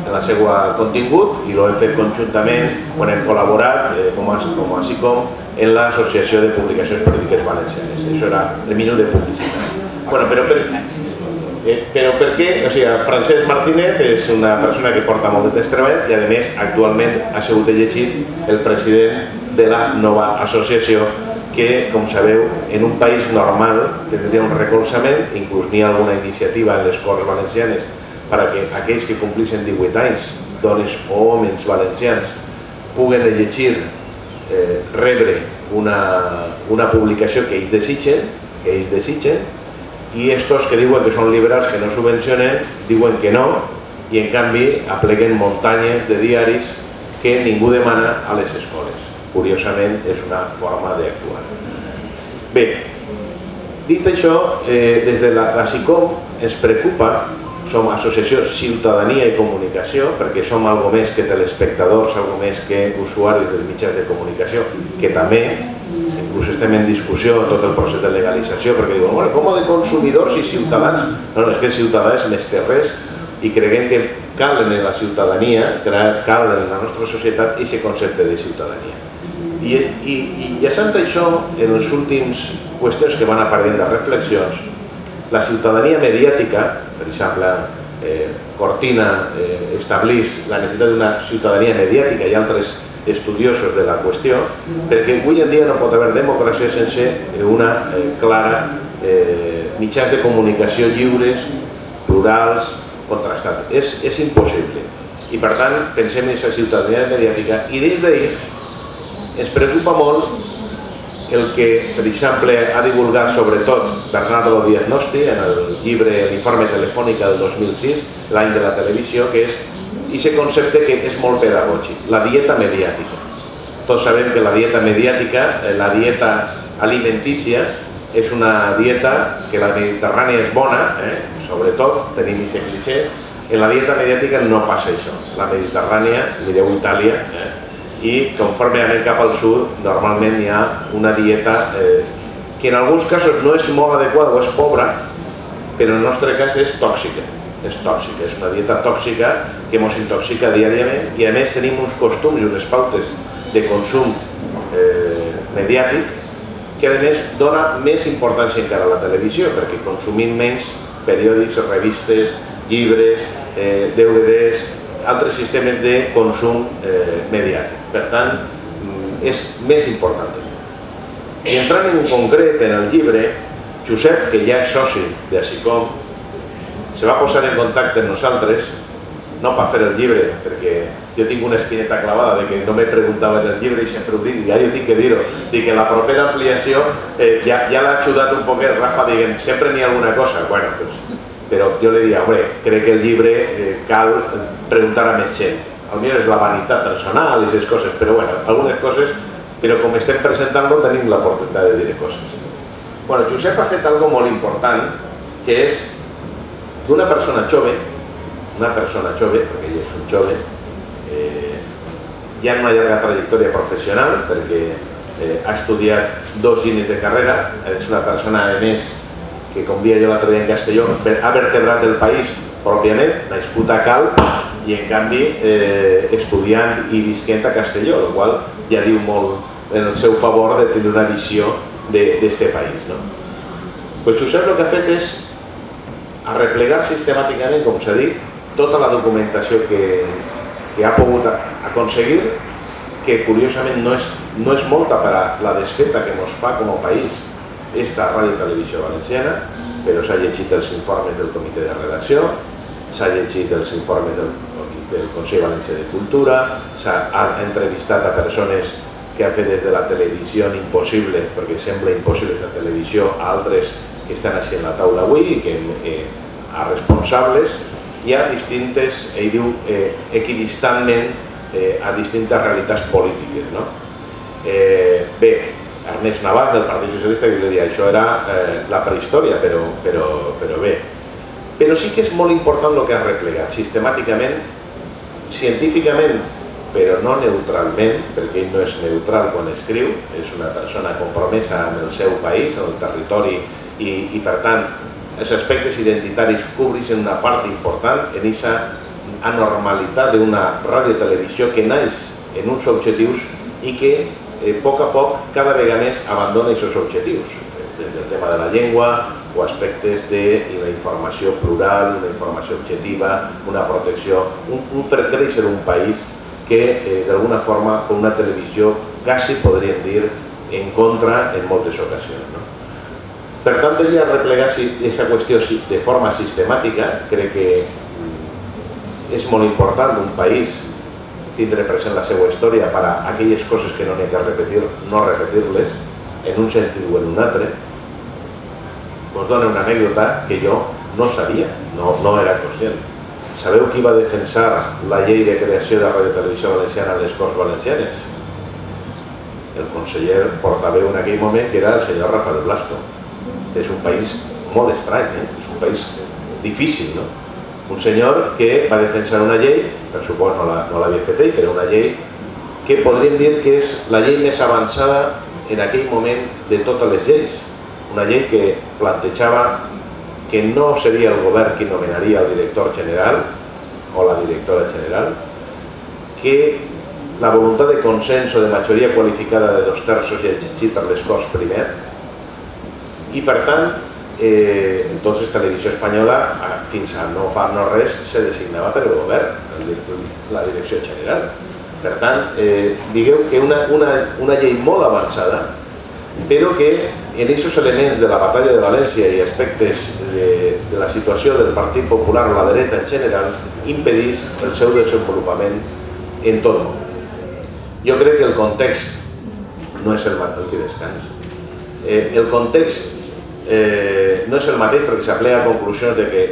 la seva contingut i l'hem fet conjuntament quan hem col·laborat com a ASICOM en l'Associació de Publicacions Periòdiques Valencianes. Això era el minut de publicitat. Però per què? O sigui, Francesc Martínez és una persona que porta molt de temps treball i a més actualment ha sigut elegit el president de la nova associació que, com sabeu, en un país normal tindria un recolzament, inclús n'hi ha alguna iniciativa en les Corts Valencianes perquè aquells que complixen 18 anys, dones o homes valencians, puguen elegir rebre una publicació que ells desitgen, i estos que diuen que són liberals, que no subvencionen, diuen que no, i en canvi apleguen muntanyes de diaris que ningú demana a les escoles. Curiosament, és una forma d'actuar. Bé, dit això, des de l'ASICOM ens preocupa, som Associació Ciutadania i Comunicació, perquè som algo més que telespectadors, algo més que usuaris dels mitjans de comunicació, que també, inclús estem en discussió tot el procés de legalització, perquè diuen, bueno, com de consumidors i ciutadans? No, és que el ciutadà és més que res, i creiem que cal en la ciutadania, cal en la nostra societat aquest concepte de ciutadania. I llaçant això, en les últimes qüestions que van apareixent de reflexions, la ciutadania mediàtica, per exemple, Cortina estableix la necessitat d'una ciutadania mediàtica i altres estudiosos de la qüestió, perquè avui en dia no pot haver democràcia sense una clara mitjans de comunicació lliures, plurals, contrastats. És impossible. I per tant, pensem en aquesta ciutadania mediàtica i des d'ahir ens preocupa molt el que, per exemple, ha divulgat sobretot Bernardo Diagnosti en el llibre L'informe telefònica del 2006, l'any de la televisió, que és aquest concepte que és molt pedagògic, la dieta mediàtica. Tots sabem que la dieta mediàtica, la dieta alimentícia, és una dieta que la mediterrània és bona, sobretot, tenim aquest cliché. En la dieta mediàtica no passa això. La mediterrània, mireu Itàlia, i conforme anem cap al sud, normalment hi ha una dieta que en alguns casos no és molt adequada o és pobra, però en el nostre cas és tòxica. És tòxica, és una dieta tòxica que ens intoxica diàriament i a més tenim uns costums i unes pautes de consum mediàtic que a més dona més importància encara a la televisió perquè consumim menys periòdics, revistes, llibres, DVDs, altres sistemes de consum mediàtic. Per tant, és més important. I entrant en concret en el llibre, Josep, que ja és soci d'ASICOM, se va posar en contacte amb nosaltres, no per fer el llibre, perquè jo tinc una espineta clavada de que no me preguntaven el llibre i sempre ho dic, ja jo tinc que dir-ho, dic que la propera ampliació ja l'ha ajudat un poquet, Rafa, diguem, sempre n'hi ha alguna cosa, bueno, però jo li dic, home, crec que el llibre cal preguntar a més gent. potser és la vanitat personal i aquestes coses, però bueno, algunes coses, però com estem presentant-lo tenim l'oportunitat de dir coses. Bueno, Josep ha fet algo molt important, que és que una persona jove, perquè ell és un jove, ja en una llarga trajectòria professional, perquè ha estudiat 2 anys de carrera, és una persona, a més, que com dia jo l'altre dia en Castelló, ha vertebrat el país pròpiament, nascut a Cal, i en canvi estudiant i visquent a Castelló, el qual ja diu molt en el seu favor de tenir una visió d'aquest país. Pues Josep el que ha fet és arreplegar sistemàticament, com s'ha dit, tota la documentació que ha pogut aconseguir, que curiosament no és molta per a la desfeta que ens fa com a país esta Ràdio i Televisió Valenciana, però s'ha llegit els informes del comitè de redacció, s'ha llegit els informes del Consell Valencià de Cultura, s'ha entrevistat a persones que han fet des de la televisió impossible, perquè sembla impossible la televisió, a altres que estan així en la taula avui, a responsables, i a distintes, ell diu, equidistantment a distintes realitats polítiques. Bé, Ernest Navàs del Partit Socialista que li deia, això era la prehistòria, però bé. Però sí que és molt important el que ha replegat, sistemàticament, científicament, però no neutralment, perquè ell no és neutral quan escriu, és una persona compromesa amb el seu país, amb el territori, i per tant, els aspectes identitaris cobreixen una part important en aquesta anormalitat d'una ràdio i televisió que naix en uns objectius i que a poc, cada vegada més abandona aquests objectius, des del tema de la llengua o aspectes de la informació plural, una informació objectiva, una protecció, un fer créixer un país que d'alguna forma, com una televisió, quasi podríem dir en contra en moltes ocasions. Per tant, ell ha replegat aquesta qüestió de forma sistemàtica. Crec que és molt important d'un país tindre present la seva història per a aquelles coses que no n'hi ha que repetir, no repetir-les en un sentit o en un altre. Us dono una anècdota que jo no sabia, no era conscient. Sabeu qui va defensar la llei de creació de Ràdio i Televisió Valenciana a les Corts Valencianes? El conseller portaveu en aquell moment, que era el senyor Rafael Blasco. Este és un país molt estrany, és un país difícil, no? Un senyor que va defensar una llei, per supòs no l'havia fet ell, però una llei que podríem dir que és la llei més avançada en aquell moment de totes les lleis. Una llei que plantejava que no seria el govern qui nomenaria el director general o la directora general, que la voluntat de consens o de majoria qualificada de 2/3 ja exigit per les Corts primer, i per tant, entonces Televisió Espanyola, fins a no fa no res, se designava per el govern, la direcció general. Per tant, digueu que una llei molt avançada, però que en aquests elements de la batalla de València i aspectes de la situació del Partit Popular o la dreta en general, impedís el seu desenvolupament en tot el món. Jo crec que el context no és el mateix que descans. El context no és el mateix perquè s'aplega a conclusions de que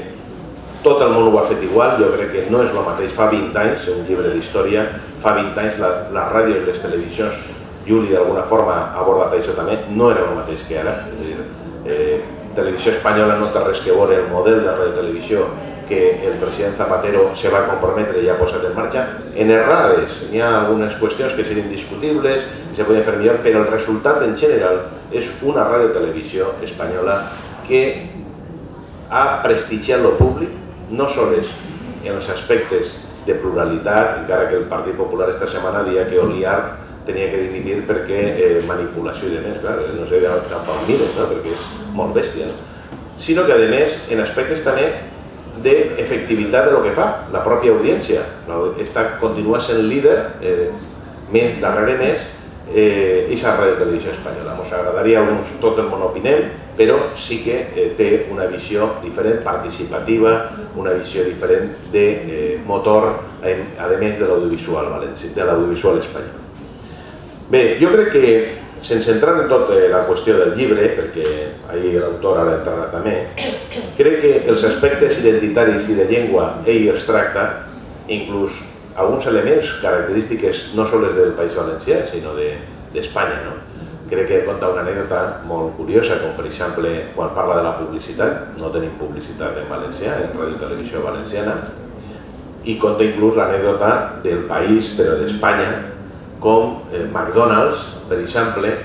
tot el món ho ha fet igual. Jo crec que no és el mateix. Fa 20 anys, un llibre d'història, fa 20 anys les ràdios i les televisions, Juli d'alguna forma ha abordat això també, no era el mateix que ara. És a dir, Televisió Espanyola no té res que veure el model de radiotelevisió que el president Zapatero se va comprometre i ha posat en marxa. En errades, hi ha algunes qüestions que serien discutibles, que se poden fer millor, però el resultat en general és una radiotelevisió espanyola que ha prestigiat lo públic, no sols en els aspectes de pluralitat, encara que el Partit Popular esta setmana deia que Oliart tenia que dimitir perquè manipulació i demés, no sé cap on mires, perquè és molt bèstia, sinó que a més en aspectes també d'efectivitat de lo que fa la pròpia audiència. Continua sent líder, més darrere més, i la Ràdio i Televisió Espanyola. Ens agradaria tot el món opinem, però sí que té una visió diferent, participativa, una visió diferent de motor, a més de l'audiovisual espanyol. Bé, jo crec que, sense entrar en tota la qüestió del llibre, perquè ahir l'autor ara entrarà també, crec que els aspectes identitaris i de llengua ell els tracta, inclús alguns elements, característiques no sols del País Valencià, sinó d'Espanya. Crec que conta una anècdota molt curiosa, com per exemple quan parla de la publicitat, no tenim publicitat en valencià, en Ràdio i Televisió Valenciana, i conta inclús l'anècdota del país, però d'Espanya, com McDonald's, per exemple,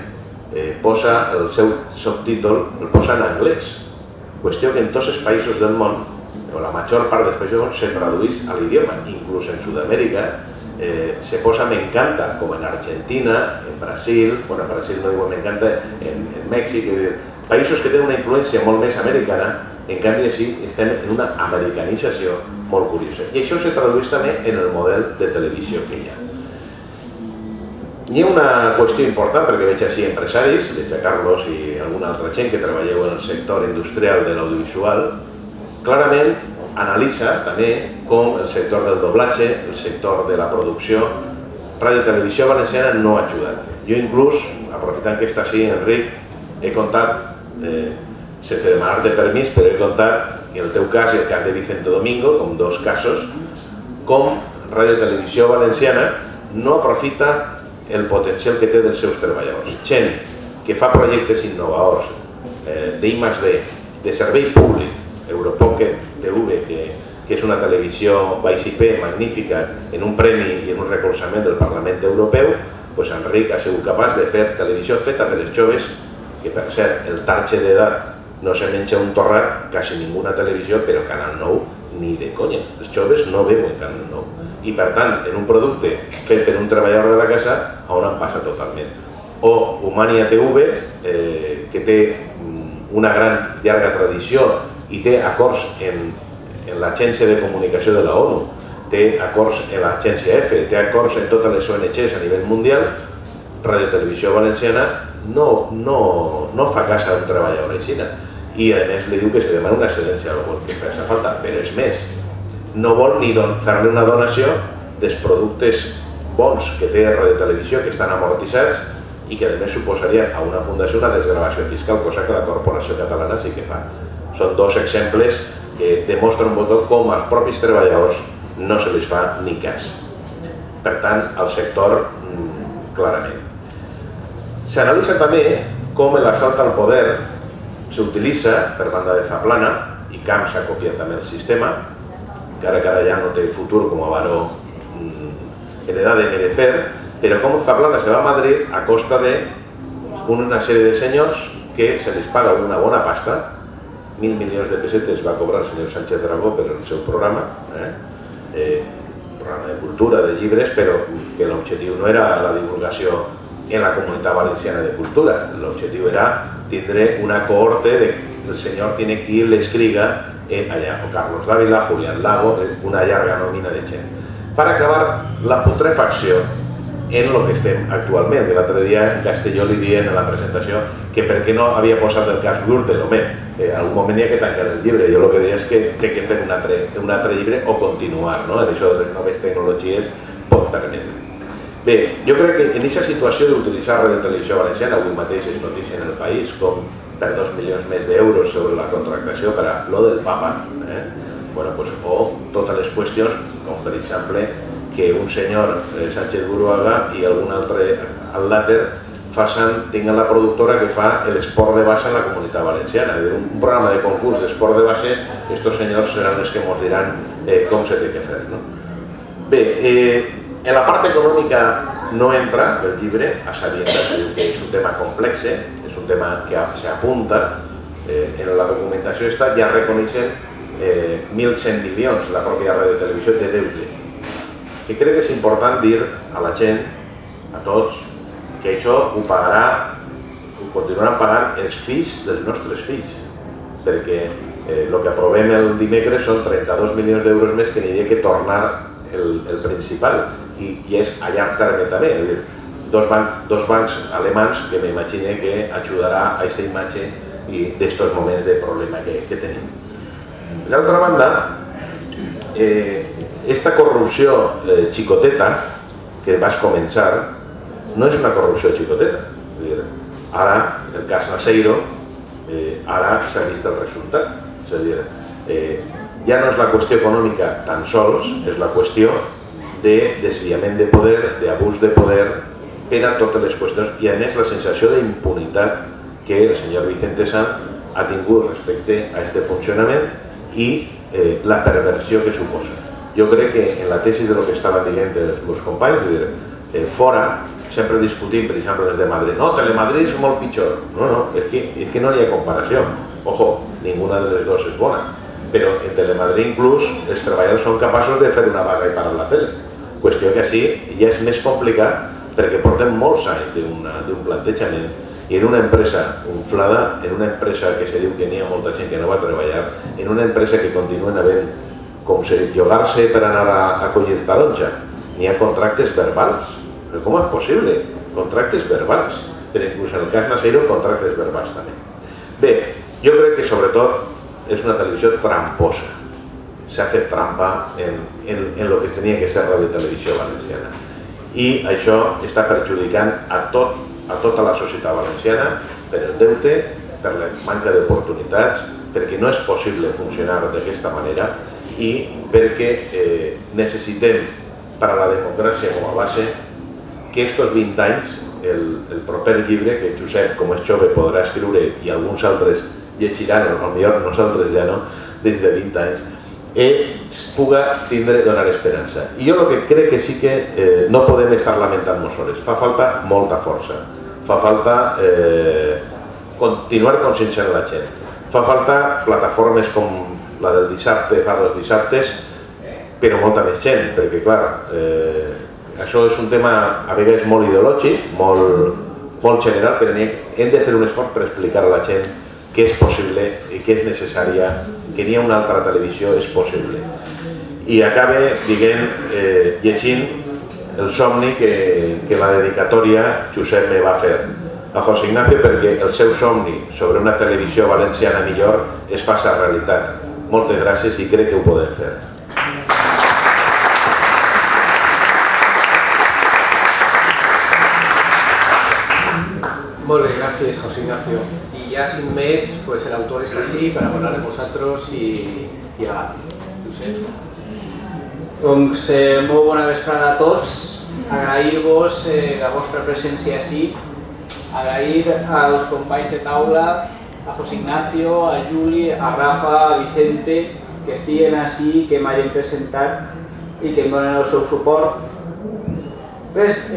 posa el seu subtítol, el posa en anglès. Qüestió que en tots els països del món, o la major part dels països del món, se tradueix a l'idioma. Inclús en Sud-amèrica se posa me encanta, com en Argentina, en Brasil, bueno, en Brasil no diuen me encanta, en Mèxic, països que tenen una influència molt més americana, en canvi així estem en una americanització molt curiosa. I això se tradueix també en el model de televisió que hi ha. Hi ha una qüestió important, perquè veig així empresaris, veig a Carlos i alguna altra gent que treballeu en el sector industrial de l'audiovisual, clarament analitza també com el sector del doblatge, el sector de la producció, Ràdio i Televisió Valenciana no ha ajudat. Jo inclús, aprofitant que està així, Enric, he contat, sense demanar-te permís, però he contat, en el teu cas i el cas de Vicente Domingo, com dos casos, com Ràdio i Televisió Valenciana no aprofita el potencial que té dels seus treballadors. Gent que fa projectes innovadors d'I+D, de servei públic, Europocket TV, que és una televisió baix IP magnífica en un premi i en un recolzament del Parlament Europeu, doncs Enric ha sigut capaç de fer televisió feta per els joves, que per cert, el target d'edat no se menja un torrat, quasi ninguna televisió, però Canal 9 ni de conya. Els joves no veuen Canal 9. I per tant, en un producte fet per un treballador de la casa, on en passa totalment. O Humania TV, que té una gran llarga tradició i té acords en l'Agència de Comunicació de la ONU, té acords en l'Agència EFE, té acords en totes les ONGs a nivell mundial, Ràdio i Televisió Valenciana no fa cas a un treballador així. I a més li diu que se demana una excedència al que fa falta, però és més, no vol ni fer-li una donació dels productes bons que té Ràdio i Televisió, que estan amortitzats i que a més suposaria a una fundació una desgravació fiscal, cosa que la Corporació Catalana sí que fa. Són dos exemples que demostren un botó com als propis treballadors no se li fa ni cas. Per tant, el sector, clarament. S'analitza també com l'assalt al poder s'utilitza per banda de Zaplana, i Camps ha copiat també el sistema, que ara ja no té futur com a varó en edat de merecer, però com Zaplana se va a Madrid a costa d'una sèrie de senyors que se les paga una bona pasta, 1.000 milions de pessetes va cobrar el senyor Sánchez Dragó per el seu programa, programa de cultura, de llibres, però que l'objectiu no era la divulgació en la Comunitat Valenciana de Cultura, l'objectiu era tindre una cohorte del senyor tiene qui l'escriga allà, o Carlos Dávila, Julián Lago, una llarga nòmina de gent. Per acabar, la putrefacció en el que estem actualment. L'altre dia en Castelló li dient en la presentació que per què no havia posat el cas Gürtel. Home, en algun moment hi ha que tancar el llibre. Jo el que deia és que té que fer un altre llibre o continuar, no? En això de les noves tecnologies pot permetre. Bé, jo crec que en aquesta situació d'utilitzar Ràdio i Televisió Valenciana, avui mateix és notícia en el país, com per 2 milions més d'euros sobre la contractació per a lo del Papa, o totes les qüestions, com per exemple que un senyor, Sánchez Buruaga, i algun altre al·làter tinguin la productora que fa l'esport de base en la Comunitat Valenciana. Un programa de concurs d'esport de base, aquests senyors seran els que ens diran com se té que fer. Bé, en la part econòmica no entra el llibre, a sabiendas que és un tema complex, és un tema que s'apunta, en la documentació ja reconeixen 1.100 milions la pròpia Ràdio i Televisió de deute. I crec que és important dir a la gent, a tots, que això ho pagarà, ho continuaran pagant els fills dels nostres fills, perquè el que aprovem el dimecres són 32 milions d'euros més que n'hi ha que tornar el principal, i és a llarg terme també, és a dir, dos bancs alemans que m'imagino que ajudarà a aquesta imatge i d'estos moments de problema que tenim. D'altra banda, esta corrupció xicoteta que vas començar no és una corrupció xicoteta. Ara, el cas Naseiro, ara s'ha vist el resultat. És a dir, ja no és la qüestió econòmica tan sols, és la qüestió de desviament de poder, d'abús de poder per a totes les qüestions i a més la sensació d'impunitat que el senyor Vicente Sanz ha tingut respecte a aquest funcionament i la perversió que suposa. Jo crec que en la tesi de lo que estaven dient els companys, fora sempre discutim, per exemple, les de Madrid. No, Telemadrid és molt pitjor. No, és que no hi ha comparació. Ojo, ninguna de les dues és bona. Però en Telemadrid inclús els treballadors són capaços de fer una vaga i parar la tele. Qüestió que així ja és més complicat perquè portem molts anys d'un plantejament i en una empresa inflada, en una empresa que se diu que n'hi ha molta gent que no va treballar, en una empresa que continuen havent com si llogar-se per anar a collir taronja, n'hi ha contractes verbals. Però com és possible? Contractes verbals. Però inclús en el cas Naseiro, contractes verbals també. Bé, jo crec que sobretot és una televisió tramposa. S'ha fet trampa en el que tenia que ser Radio Televisió Valenciana. I això està perjudicant a tota la societat valenciana per el deute, per la manca d'oportunitats, perquè no és possible funcionar d'aquesta manera i perquè necessitem per a la democràcia com a base que estos 20 anys, el proper llibre que Josep, com és jove, podrà escriure i alguns altres llegiran, o millor nosaltres ja no, des de 20 anys, puga tindre donar esperança. I jo el que crec que sí que no podem estar lamentant-nos soles. Fa falta molta força. Fa falta continuar conscienciant la gent. Fa falta plataformes com la del dissabte, fa 2 dissabtes, però molta més gent, perquè clar, això és un tema a vegades molt ideològic, molt general, però hem de fer un esforç per explicar a la gent que és possible i que és necessària, que n'hi ha una altra televisió, és possible. I acabe llegint el somni que la dedicatòria Josep me va fer a José Ignacio perquè el seu somni sobre una televisió valenciana millor es faça realitat. Moltes gràcies i crec que ho podem fer. Molt bé, gràcies, José Ignacio. I ja sin més, pues el autor està així per a parlar amb vosaltres i a Josep. Doncs molt bona vesprada a tots. Agrair-vos la vostra presència així. Agrair als companys de taula, a José Ignacio, a Juli, a Rafa, a Vicente, que estiguen així, que m'hagin presentat i que em donen el seu suport. Res,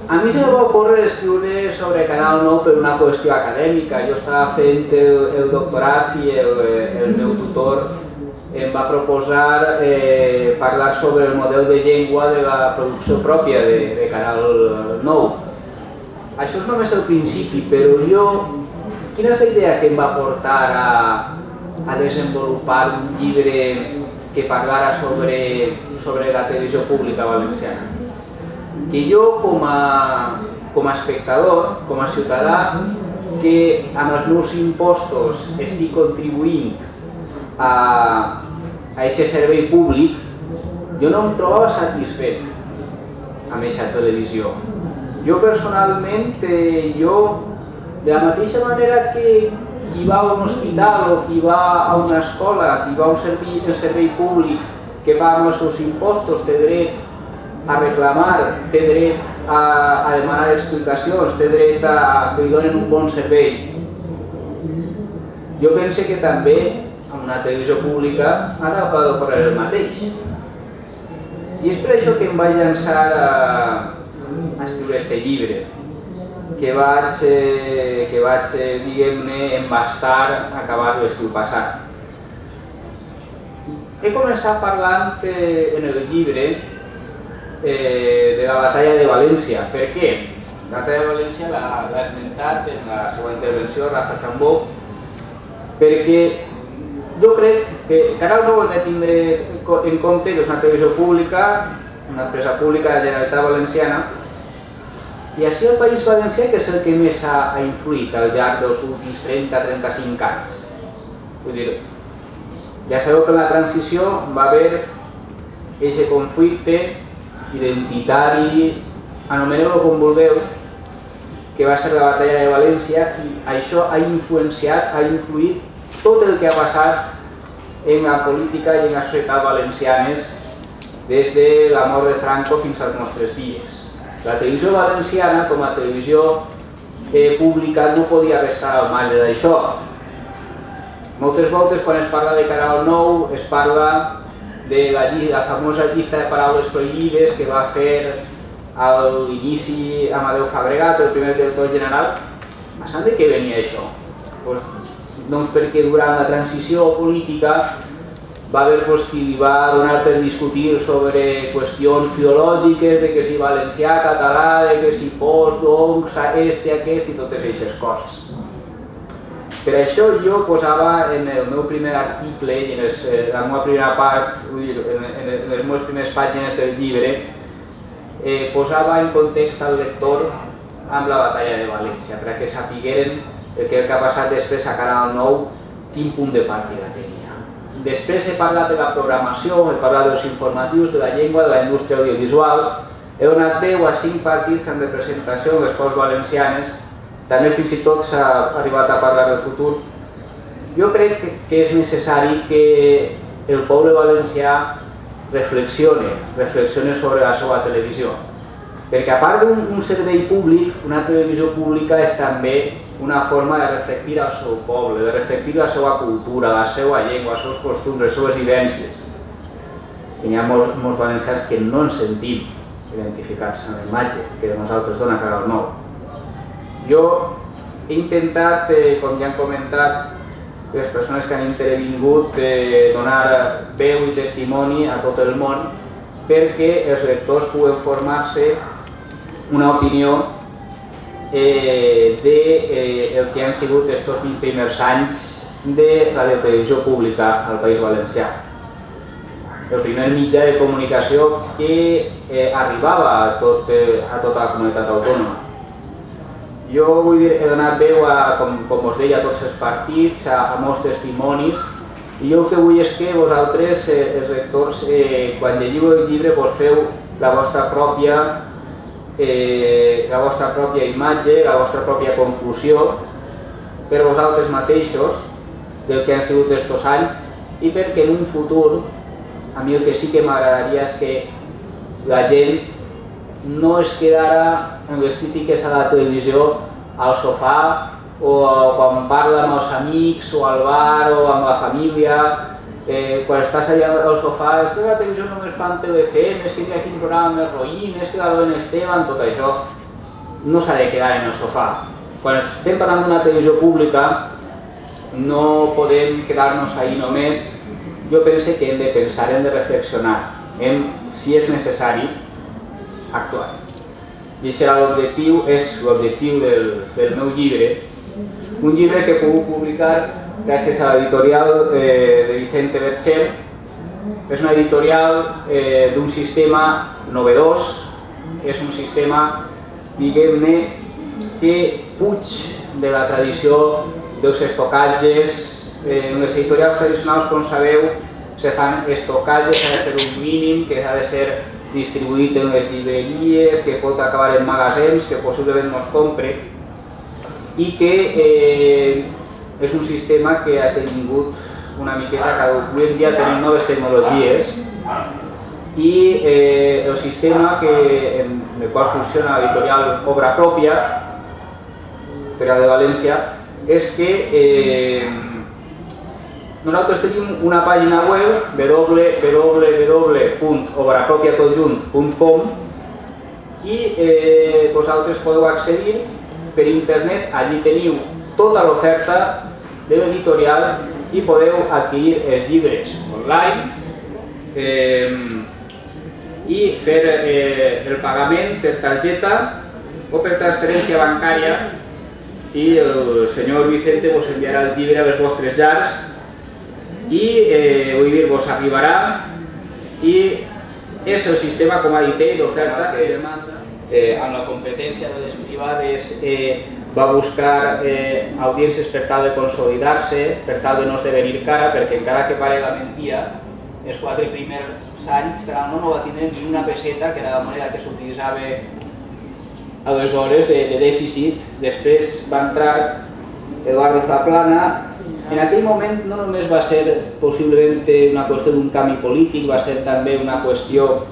a mi se me va ocórrer escriure sobre Canal 9 per una qüestió acadèmica. Jo estava fent el doctorat i el meu tutor em va proposar parlar sobre el model de llengua de la producció pròpia de Canal 9. Això és només el principi, però jo... Quina és la idea que em va portar a desenvolupar un llibre que parlara sobre la televisió pública valenciana? Que jo, com a espectador, com a ciutadà, que amb els meus impostos estic contribuint a aquest servei públic, jo no em trobava satisfet amb aquesta televisió. Jo personalment, de la mateixa manera que qui va a un hospital o qui va a una escola, qui va a un servei públic que paga amb els seus impostos, té dret a reclamar, té dret a demanar explicacions, té dret a que li donen un bon servei. Jo penso que també amb una televisió pública ha d'ocórrer el mateix. I és per això que em vaig llançar a escriure aquest llibre, que vaig diguem-ne, embastar acabar l'estiu passat. He començat parlant en el llibre de la batalla de València. Per què? La batalla de València l'ha esmentat en la seva intervenció Rafa Chambó, perquè jo crec que Canal 9 hem de tindre en compte que és una televisió pública, una empresa pública de la Generalitat Valenciana, i així el País Valencià, que és el que més ha influït al llarg dels últims 30-35 anys. Vull dir, ja sabeu que en la transició va haver aquest conflicte identitari, anomeneu-lo com vulgueu, que va ser la batalla de València, i això ha influenciat, ha influït tot el que ha passat en la política i en la societat valencianes des de la mort de Franco fins als nostres dies. La televisió valenciana, com a televisió pública, no podia restar al marge d'això. Moltes voltes, quan es parla de Canal 9, es parla de la famosa llista de paraules prohibides que va fer a l'inici Amadeu Fabregat, el primer director general. A sant de què venia això? Doncs perquè durant la transició política va haver qui li va donar per discutir sobre qüestions filològiques, de que si valencià, català, de que si post, doncs, aquest i totes aquestes coses. Per això jo posava en el meu primer article i en la meva primera part, en les meves primeres pàgines del llibre, posava en context al lector amb la batalla de València, perquè sapigueren el que ha passat després a Canal 9, quin punt de partida tenia. Després he parlat de la programació, he parlat dels informatius, de la llengua, de la indústria audiovisual, he donat veu a 5 partits en representació en les Corts Valencianes, també fins i tot s'ha arribat a parlar del futur. Jo crec que és necessari que el poble valencià reflexione sobre la seva televisió, perquè a part d'un servei públic, una televisió pública és també una forma de reflectir el seu poble, de reflectir la seva cultura, la seva llengua, els seus costums, les seves vivències. I hi ha molts valencians que no ens sentim identificats amb la imatge que nosaltres dona Canal 9. Jo he intentat, com ja han comentat les persones que han intervingut, donar veu i testimoni a tot el món perquè els lectors puguen formar-se una opinió del que han sigut aquests 20 primers anys de radiotelevisió pública al País Valencià. El primer mitjà de comunicació que arribava a tota la comunitat autònoma. Jo vull dir, he donat veu, com us deia, a tots els partits, a molts testimonis, i jo el que vull és que vosaltres, els lectors, quan llegiu el llibre, vos feu la vostra pròpia imatge, la vostra pròpia conclusió per vosaltres mateixos del que han sigut aquests anys i perquè en un futur a mi el que sí que m'agradaria és que la gent no es quedara amb les crítiques a la televisió al sofà o quan parla amb els amics o al bar o amb la família. Quan estàs allà al sofà, és que la televisió només fan Telefem, és que hi ha quin programa més roïn, és que la Don Esteban, tot això no s'ha de quedar en el sofà. Quan estem parlant d'una televisió pública no podem quedar-nos ahí només. Jo penso que hem de pensar, hem de reflexionar, si és necessari, actuar. I aquest serà l'objectiu, és l'objectiu del meu llibre, un llibre que he pogut publicar gràcies a l'editorial de Vicente Bercher. És una editorial d'un sistema novedós, és un sistema, diguem-ne, que fuig de la tradició dels estocatges. En les editorials tradicionals, com sabeu, se fan estocatges, s'ha de fer un mínim, que ha de ser distribuït en les llibreries, que pot acabar en magatzems, que possiblement no es compre, i que és un sistema que ha esdevingut una miqueta cada avui en dia tenim noves tecnologies i el sistema en el qual funciona l'editorial Obra Pròpia, l'editorial de València, és que nosaltres tenim una pàgina web www.obrapropiatotjunt.com i vosaltres podeu accedir per internet, allí teniu tota l'oferta de l'editorial i podeu adquirir els llibres online i fer el pagament per targeta o per transferència bancària i el senyor Vicente vos enviarà el llibre a les vostres llars i vull dir, vos arribarà i és el sistema, com ha dit ell, d'oferta que demanda amb la competència de les privades va buscar audiències per tal de consolidar-se, per tal de no esdevenir cara, perquè encara que pare la mentida, els 4 primers anys Canal 9 no va tindre ni una peseta, que era la moneda que s'utilitzava aleshores de dèficit. Després va entrar Eduardo Zaplana En aquell moment no només va ser possiblement una qüestió d'un canvi polític, va ser també una qüestió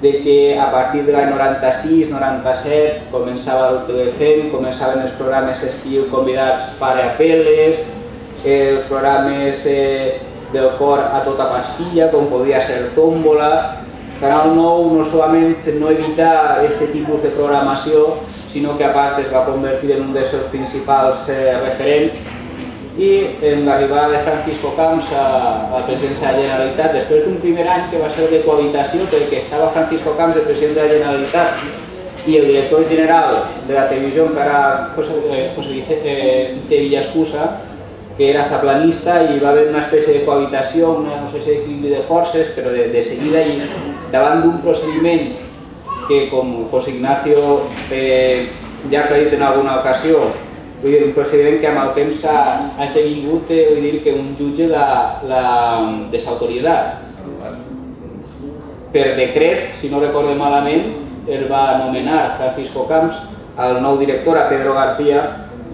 de que a partir de l'any 96-97 començava el Telefem, començaven els programes estiu convidats pare a peles, els programes del cor a tota pastilla, com podia ser Tómbola. Canal 9 no solament no evita aquest tipus de programació, sinó que a part es va convertir en un dels seus principals referents, i en l'arribada de Francisco Camps a la presidència de la Generalitat, després d'un primer any que va ser de cohabitació, perquè estava Francisco Camps, el president de la Generalitat, i el director general de la televisió, encara José Vicente Villascusa, que era zaplanista, i va haver una espècie de cohabitació, una espècie d'equilibri de forces, però de seguida, i davant d'un procediment que, com José Ignacio ja ha aclarit en alguna ocasió, vull dir, un procediment que amb el temps ha esdevingut, vull dir, que un jutge l'ha desautoritzat. Per decret, si no recorde malament, el va nomenar Francisco Camps al nou director, a Pedro García,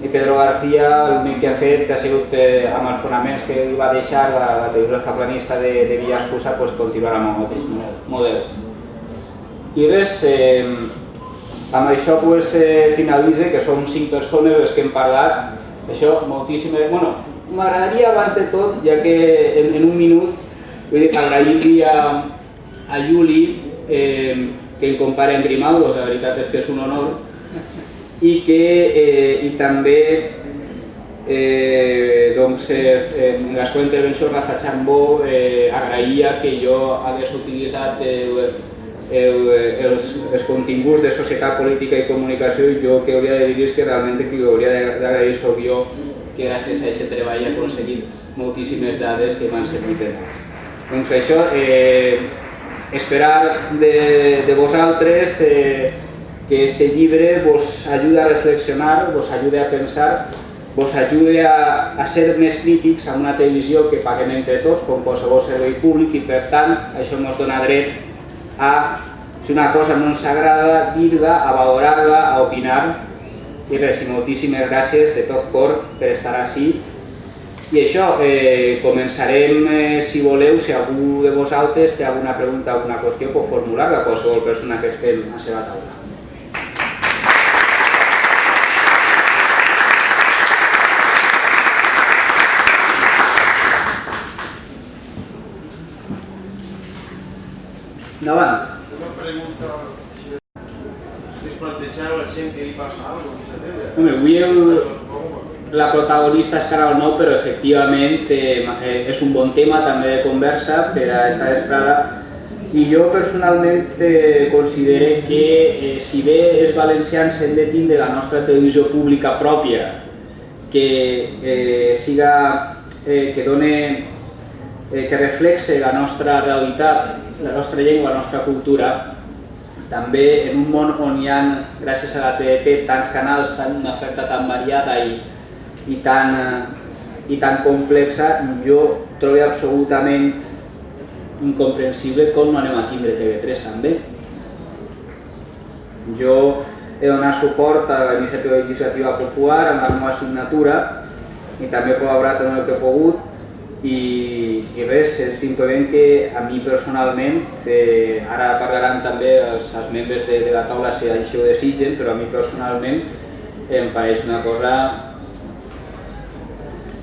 i Pedro García l'únic que ha fet ha sigut, amb els fonaments que li va deixar la televisió zaplanista de Villascusa, continuar amb el mateix model. I res, amb això finalitza, que som 5 persones les que hem parlat, això moltíssimes... Bueno, m'agradaria abans de tot, ja que en un minut, agrair-li a Juli que em compara amb Grimaldo, la veritat és que és un honor, i també en la seva intervenció Rafa Chambó agraïa que jo hagués utilitzat els continguts de Societat Política i Comunicació, i jo que hauria de dir és que realment qui hauria d'agrair soc jo, que gràcies a aquest treball he aconseguit moltíssimes dades que m'han servit. Doncs això, esperar de vosaltres que este llibre vos ajude a reflexionar, vos ajude a pensar, vos ajude a ser més crítics amb una televisió que paguem entre tots, com qualsevol servei públic, i per tant això ens dona dret a, si una cosa no ens agrada, dir-la, a valorar-la, a opinar. I res, moltíssimes gràcies de tot cor per estar ací. I això, començarem, si voleu, si algú de vosaltres té alguna pregunta o alguna qüestió, pot formular-la a qualsevol persona que estem a la seva taula. Endavant. Una pregunta, si es plantejar a la gent que hi passa alguna cosa. Avui la protagonista és Canal 9, però efectivament és un bon tema també de conversa per a esta vesprada, i jo personalment considero que si bé els valencians hem de tindre la nostra televisió pública pròpia, que reflexe la nostra realitat, la nostra llengua, la nostra cultura, també en un món on hi ha, gràcies a la TDT, tants canals, una oferta tan variada i tan complexa, jo trobo absolutament incomprensible com no anem a tindre TV3 també. Jo he donat suport a la iniciativa legislativa popular amb la meva assignatura i també he col·laborat en el que he pogut. I res, és simplement que a mi personalment, ara parlaran també els membres de la taula si així ho desitgen, però a mi personalment em pareix una cosa...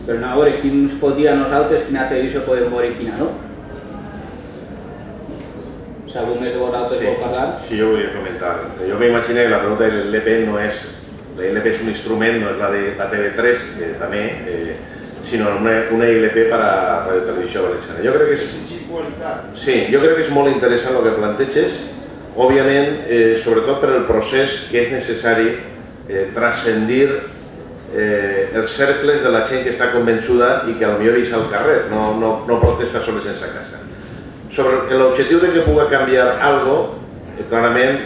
Però no, a veure, qui ens pot dir a nosaltres quina televisió podem veure i quina no? Si algú més de vosaltres vol parlar? Sí, jo volia comentar. Jo m'imagino que la pregunta de l'LP no és... L'LP és un instrument, no és la de la TV3, que també... sinó una ILP per a Radio Televisió Valenciana. Jo crec que és... Sí, jo crec que és molt interessant el que planteges, òbviament, sobretot per el procés que és necessari transcendir els cercles de la gent que està convençuda i que potser deixa al carrer, no pot estar sols sense casa. Sobre l'objectiu de que pugui canviar alguna cosa, clarament,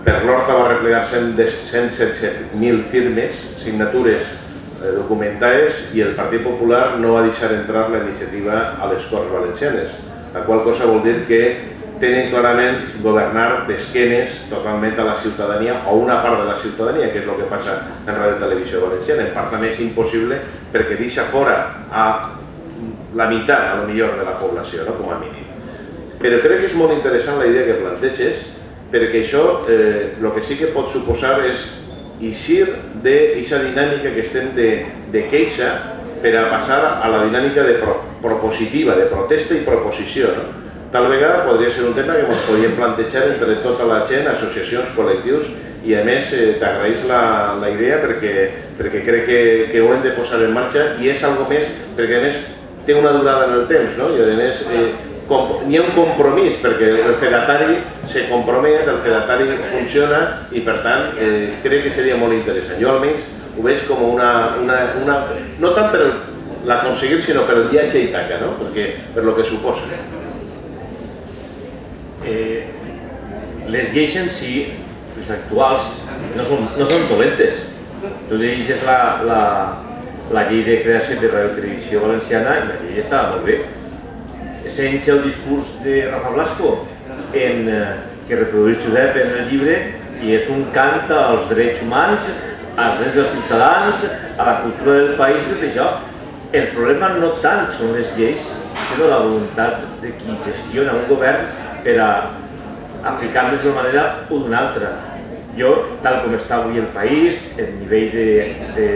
per l'Horta va replegar 117.000 firmes, signatures documentades, i el Partit Popular no va deixar entrar la iniciativa a les Corts Valencianes, la qual cosa vol dir que tenen clarament governar d'esquenes totalment a la ciutadania o una part de la ciutadania, que és el que passa en Ràdio Televisió Valenciana. En part també és impossible perquè deixa fora a la meitat, a lo millor, de la població, com a mínim. Però crec que és molt interessant la idea que planteges, perquè això el que sí que pot suposar és eixir d'aquesta dinàmica que estem de queixa per a passar a la dinàmica propositiva, de protesta i proposició. Tal vegada podria ser un tema que ens podríem plantejar entre tota la gent, associacions, col·lectius, i a més t'agraeix la idea perquè crec que ho hem de posar en marxa i és algo més, perquè a més té una durada en el temps, i a més n'hi ha un compromís, perquè el fedatari se compromet, el fedatari funciona i per tant crec que seria molt interessant. Jo almenys ho veig com una no tant per l'aconseguir, sinó per el viatge a Ítaca, per el que suposa. Les lleis en si, les actuals, no són dolentes. Tu llegeixes la llei de creació de Ràdio Televisió Valenciana i la llei està molt bé. S'enxa el discurs de Rafa Blasco que reprodueix Josep en el llibre i és un cant als drets humans, als drets dels ciutadans, a la cultura del país, tot això. El problema no tant són les lleis, sinó la voluntat de qui gestiona un govern per a aplicar-les d'una manera o d'una altra. Jo, tal com està avui el país, el nivell de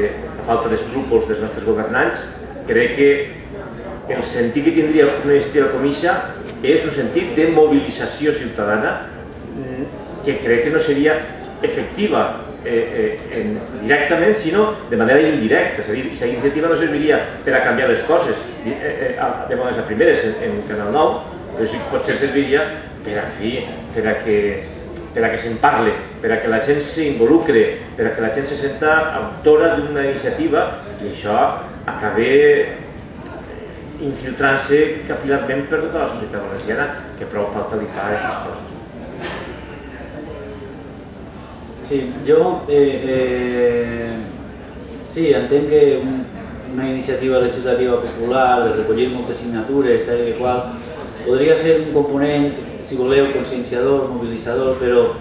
falta d'escrúpols dels nostres governants, crec que el sentit que tindria una iniciativa com aquesta és un sentit de mobilització ciutadana que crec que no seria efectiva directament, sinó de manera indirecta. És a dir, aquesta iniciativa no serviria per a canviar les coses de bones a primeres en Canal 9, però sí que potser serviria per a que se'n parle, per a que la gent s'involucre, per a que la gent se senta autora d'una iniciativa i això acabi infiltrant-se capilarment per tota la societat valenciana, que prou falta li fa aquestes coses. Sí, jo entenc que una iniciativa legislativa popular de recollir moltes signatures, tal i qual, podria ser un component, si voleu, conscienciador, mobilitzador, però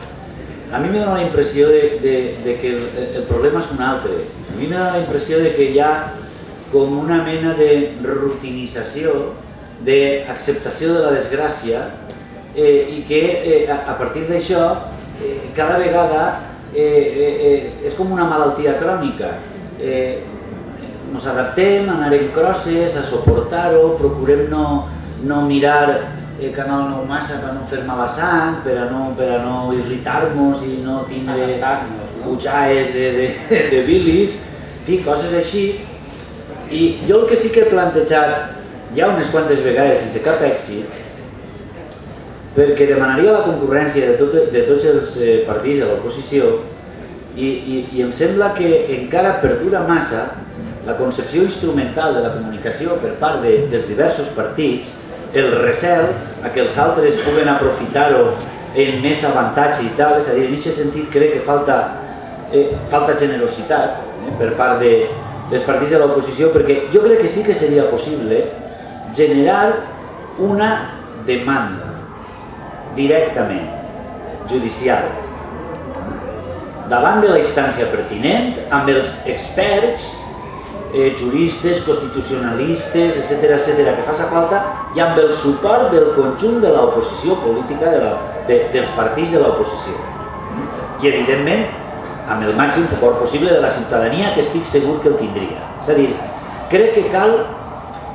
a mi me dona la impressió de que el problema és un altre. A mi me dona la impressió de que hi ha com una mena de rutinització, d'acceptació de la desgràcia i que a partir d'això cada vegada és com una malaltia crònica. Ens adaptem, anarem crosses, a suportar-ho, procurem no mirar Canal 9 massa per no fer mal a sang, per a no irritar-nos i no tindre putxaes de bilis, coses així. I jo el que sí que he plantejat ja unes quantes vegades sense cap èxit, perquè demanaria la concurrència de tots els partits de l'oposició i em sembla que encara perdura massa la concepció instrumental de la comunicació per part dels diversos partits, el recel a que els altres puguen aprofitar-ho en més avantatge i tal, és a dir, en aquest sentit crec que falta generositat per part dels partits de l'oposició, perquè jo crec que sí que seria possible generar una demanda directament judicial davant de la instància pertinent, amb els experts, juristes, constitucionalistes, etc., que faci falta, i amb el suport del conjunt de l'oposició política, dels partits de l'oposició. I, evidentment, amb el màxim suport possible de la ciutadania, que estic segur que el tindria. És a dir, crec que cal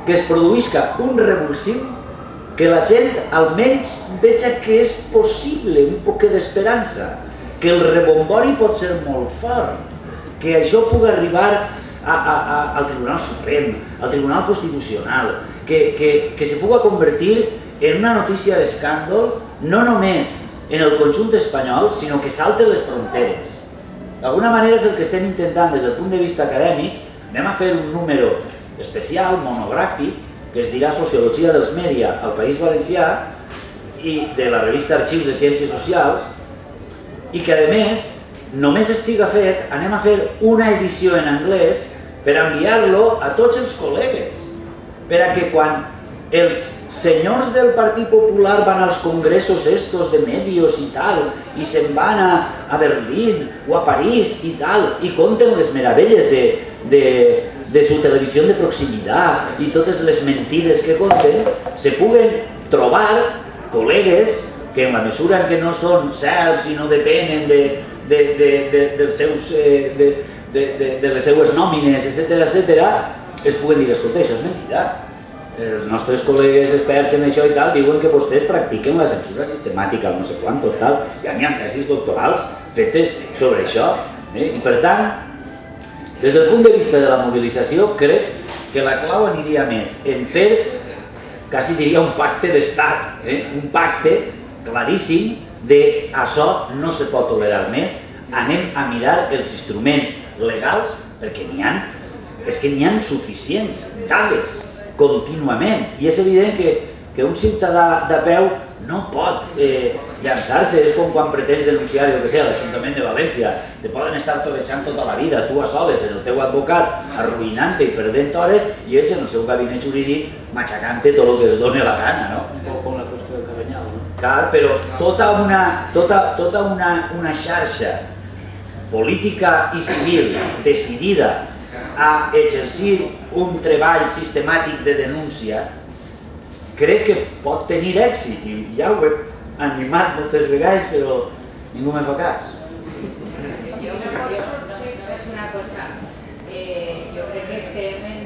que es produïsca un revulsiu, que la gent almenys veja que és possible un poc d'esperança, que el rebombori pot ser molt fort, que això pugui arribar al Tribunal Suprem, al Tribunal Constitucional, que se pugui convertir en una notícia d'escàndol, no només en el conjunt espanyol, sinó que salte les fronteres. D'alguna manera és el que estem intentant des del punt de vista acadèmic. Anem a fer un número especial, monogràfic, que es dirà Sociologia dels Mèdia al País Valencià i de la revista Arxius de Ciències Socials, i que, a més, només estiga fet, anem a fer una edició en anglès per enviar-lo a tots els col·legues, per a que quan els senyors del Partit Popular van als congressos estos de medios i tal, i se'n van a Berlín o a París i tal, i conten les meravelles de su televisió de proximitat i totes les mentides que conten, se puguen trobar col·legues que en la mesura en què no són certs i no depenen de les seues nòmines, etc., es puguen dir, escolta, això és mentida. Els nostres col·legues experts en això i tal diuen que vostès practiquen la censura sistemàtica, no sé quantos, tal. Ja n'hi ha tesis doctorals fetes sobre això. I per tant, des del punt de vista de la mobilització, crec que la clau aniria més en fer, quasi diria, un pacte d'estat, un pacte claríssim de això no se pot tolerar més, anem a mirar els instruments legals perquè n'hi ha suficients dades contínuament i és evident que un ciutadà de peu no pot llançar-se, és com quan pretens denunciar l'Ajuntament de València, te poden estar torejant tota la vida, tu a soles, el teu advocat, arruïnant-te i perdent hores i ells en el seu gabinet jurídic matxacant-te tot el que es doni la gana, no? O com la qüestió del Cabanyal, no? Clar, però tota una xarxa política i civil decidida a exercir un treball sistemàtic de denúncia, crec que pot tenir èxit i ja ho he animat moltes vegades, però ningú me fa cas. Jo una cosa, jo crec que estem en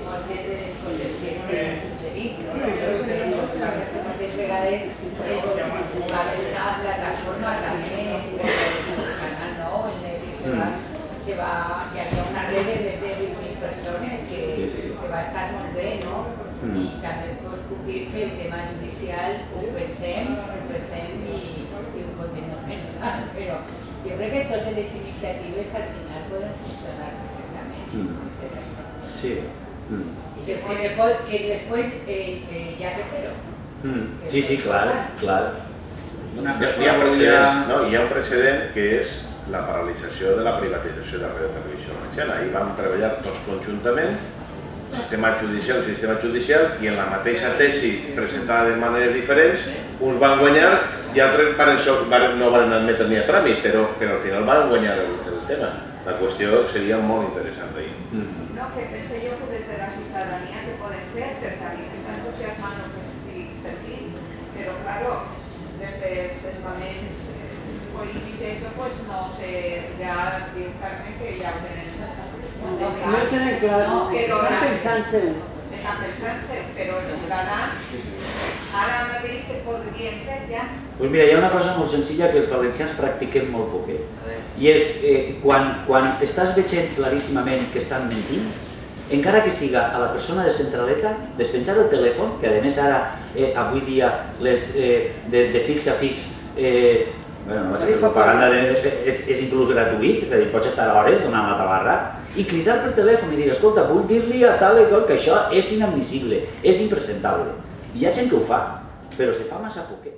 moltes de les coses que estem suggerint, però el que passa és que moltes vegades va haver una plataforma també per canal nou en la que hi havia una red de més de 20.000 persones que va estar molt bé, no? I també us puc dir que el tema judicial ho pensem i ho continuem pensant, però jo crec que totes les iniciatives al final poden funcionar perfectament, ser això. Sí. Que després hi ha que fer-ho. Sí, clar. Hi ha un precedent que és la paralització de la privatització de la Ràdio Televisió Valenciana. Ahir vam treballar tots conjuntament, sistema judicial, i en la mateixa tesi presentada de maneres diferents, uns van guanyar i altres no van admetre ni a tràmit, però al final van guanyar el tema. La qüestió seria molt interessant d'ahir. No, que pense jo que des de la ciutadania que poden fer, perquè a mi m'està entusiasmant el que estic sentint, però, claro, des dels estaments polítics i això, pues no sé, ja diu Carmen que ja ho tenen. No tenen clar, estan pensant-se, però els ciutadans ara mateix que podrien fer ja. Doncs mira, hi ha una cosa molt senzilla que els valencians practiquem molt poc, i és quan estàs veient claríssimament que estan mentint, encara que siga a la persona de centraleta, despenjar el telèfon, que a més ara, avui dia, de fix a fix, no vaig a fer propaganda, és inclús gratuït, és a dir, pots estar hores donant la tabarra, i cridar per telèfon i dir, escolta, vull dir-li a tal i qual que això és inadmissible, és impresentable. Hi ha gent que ho fa, però se fa massa poquet.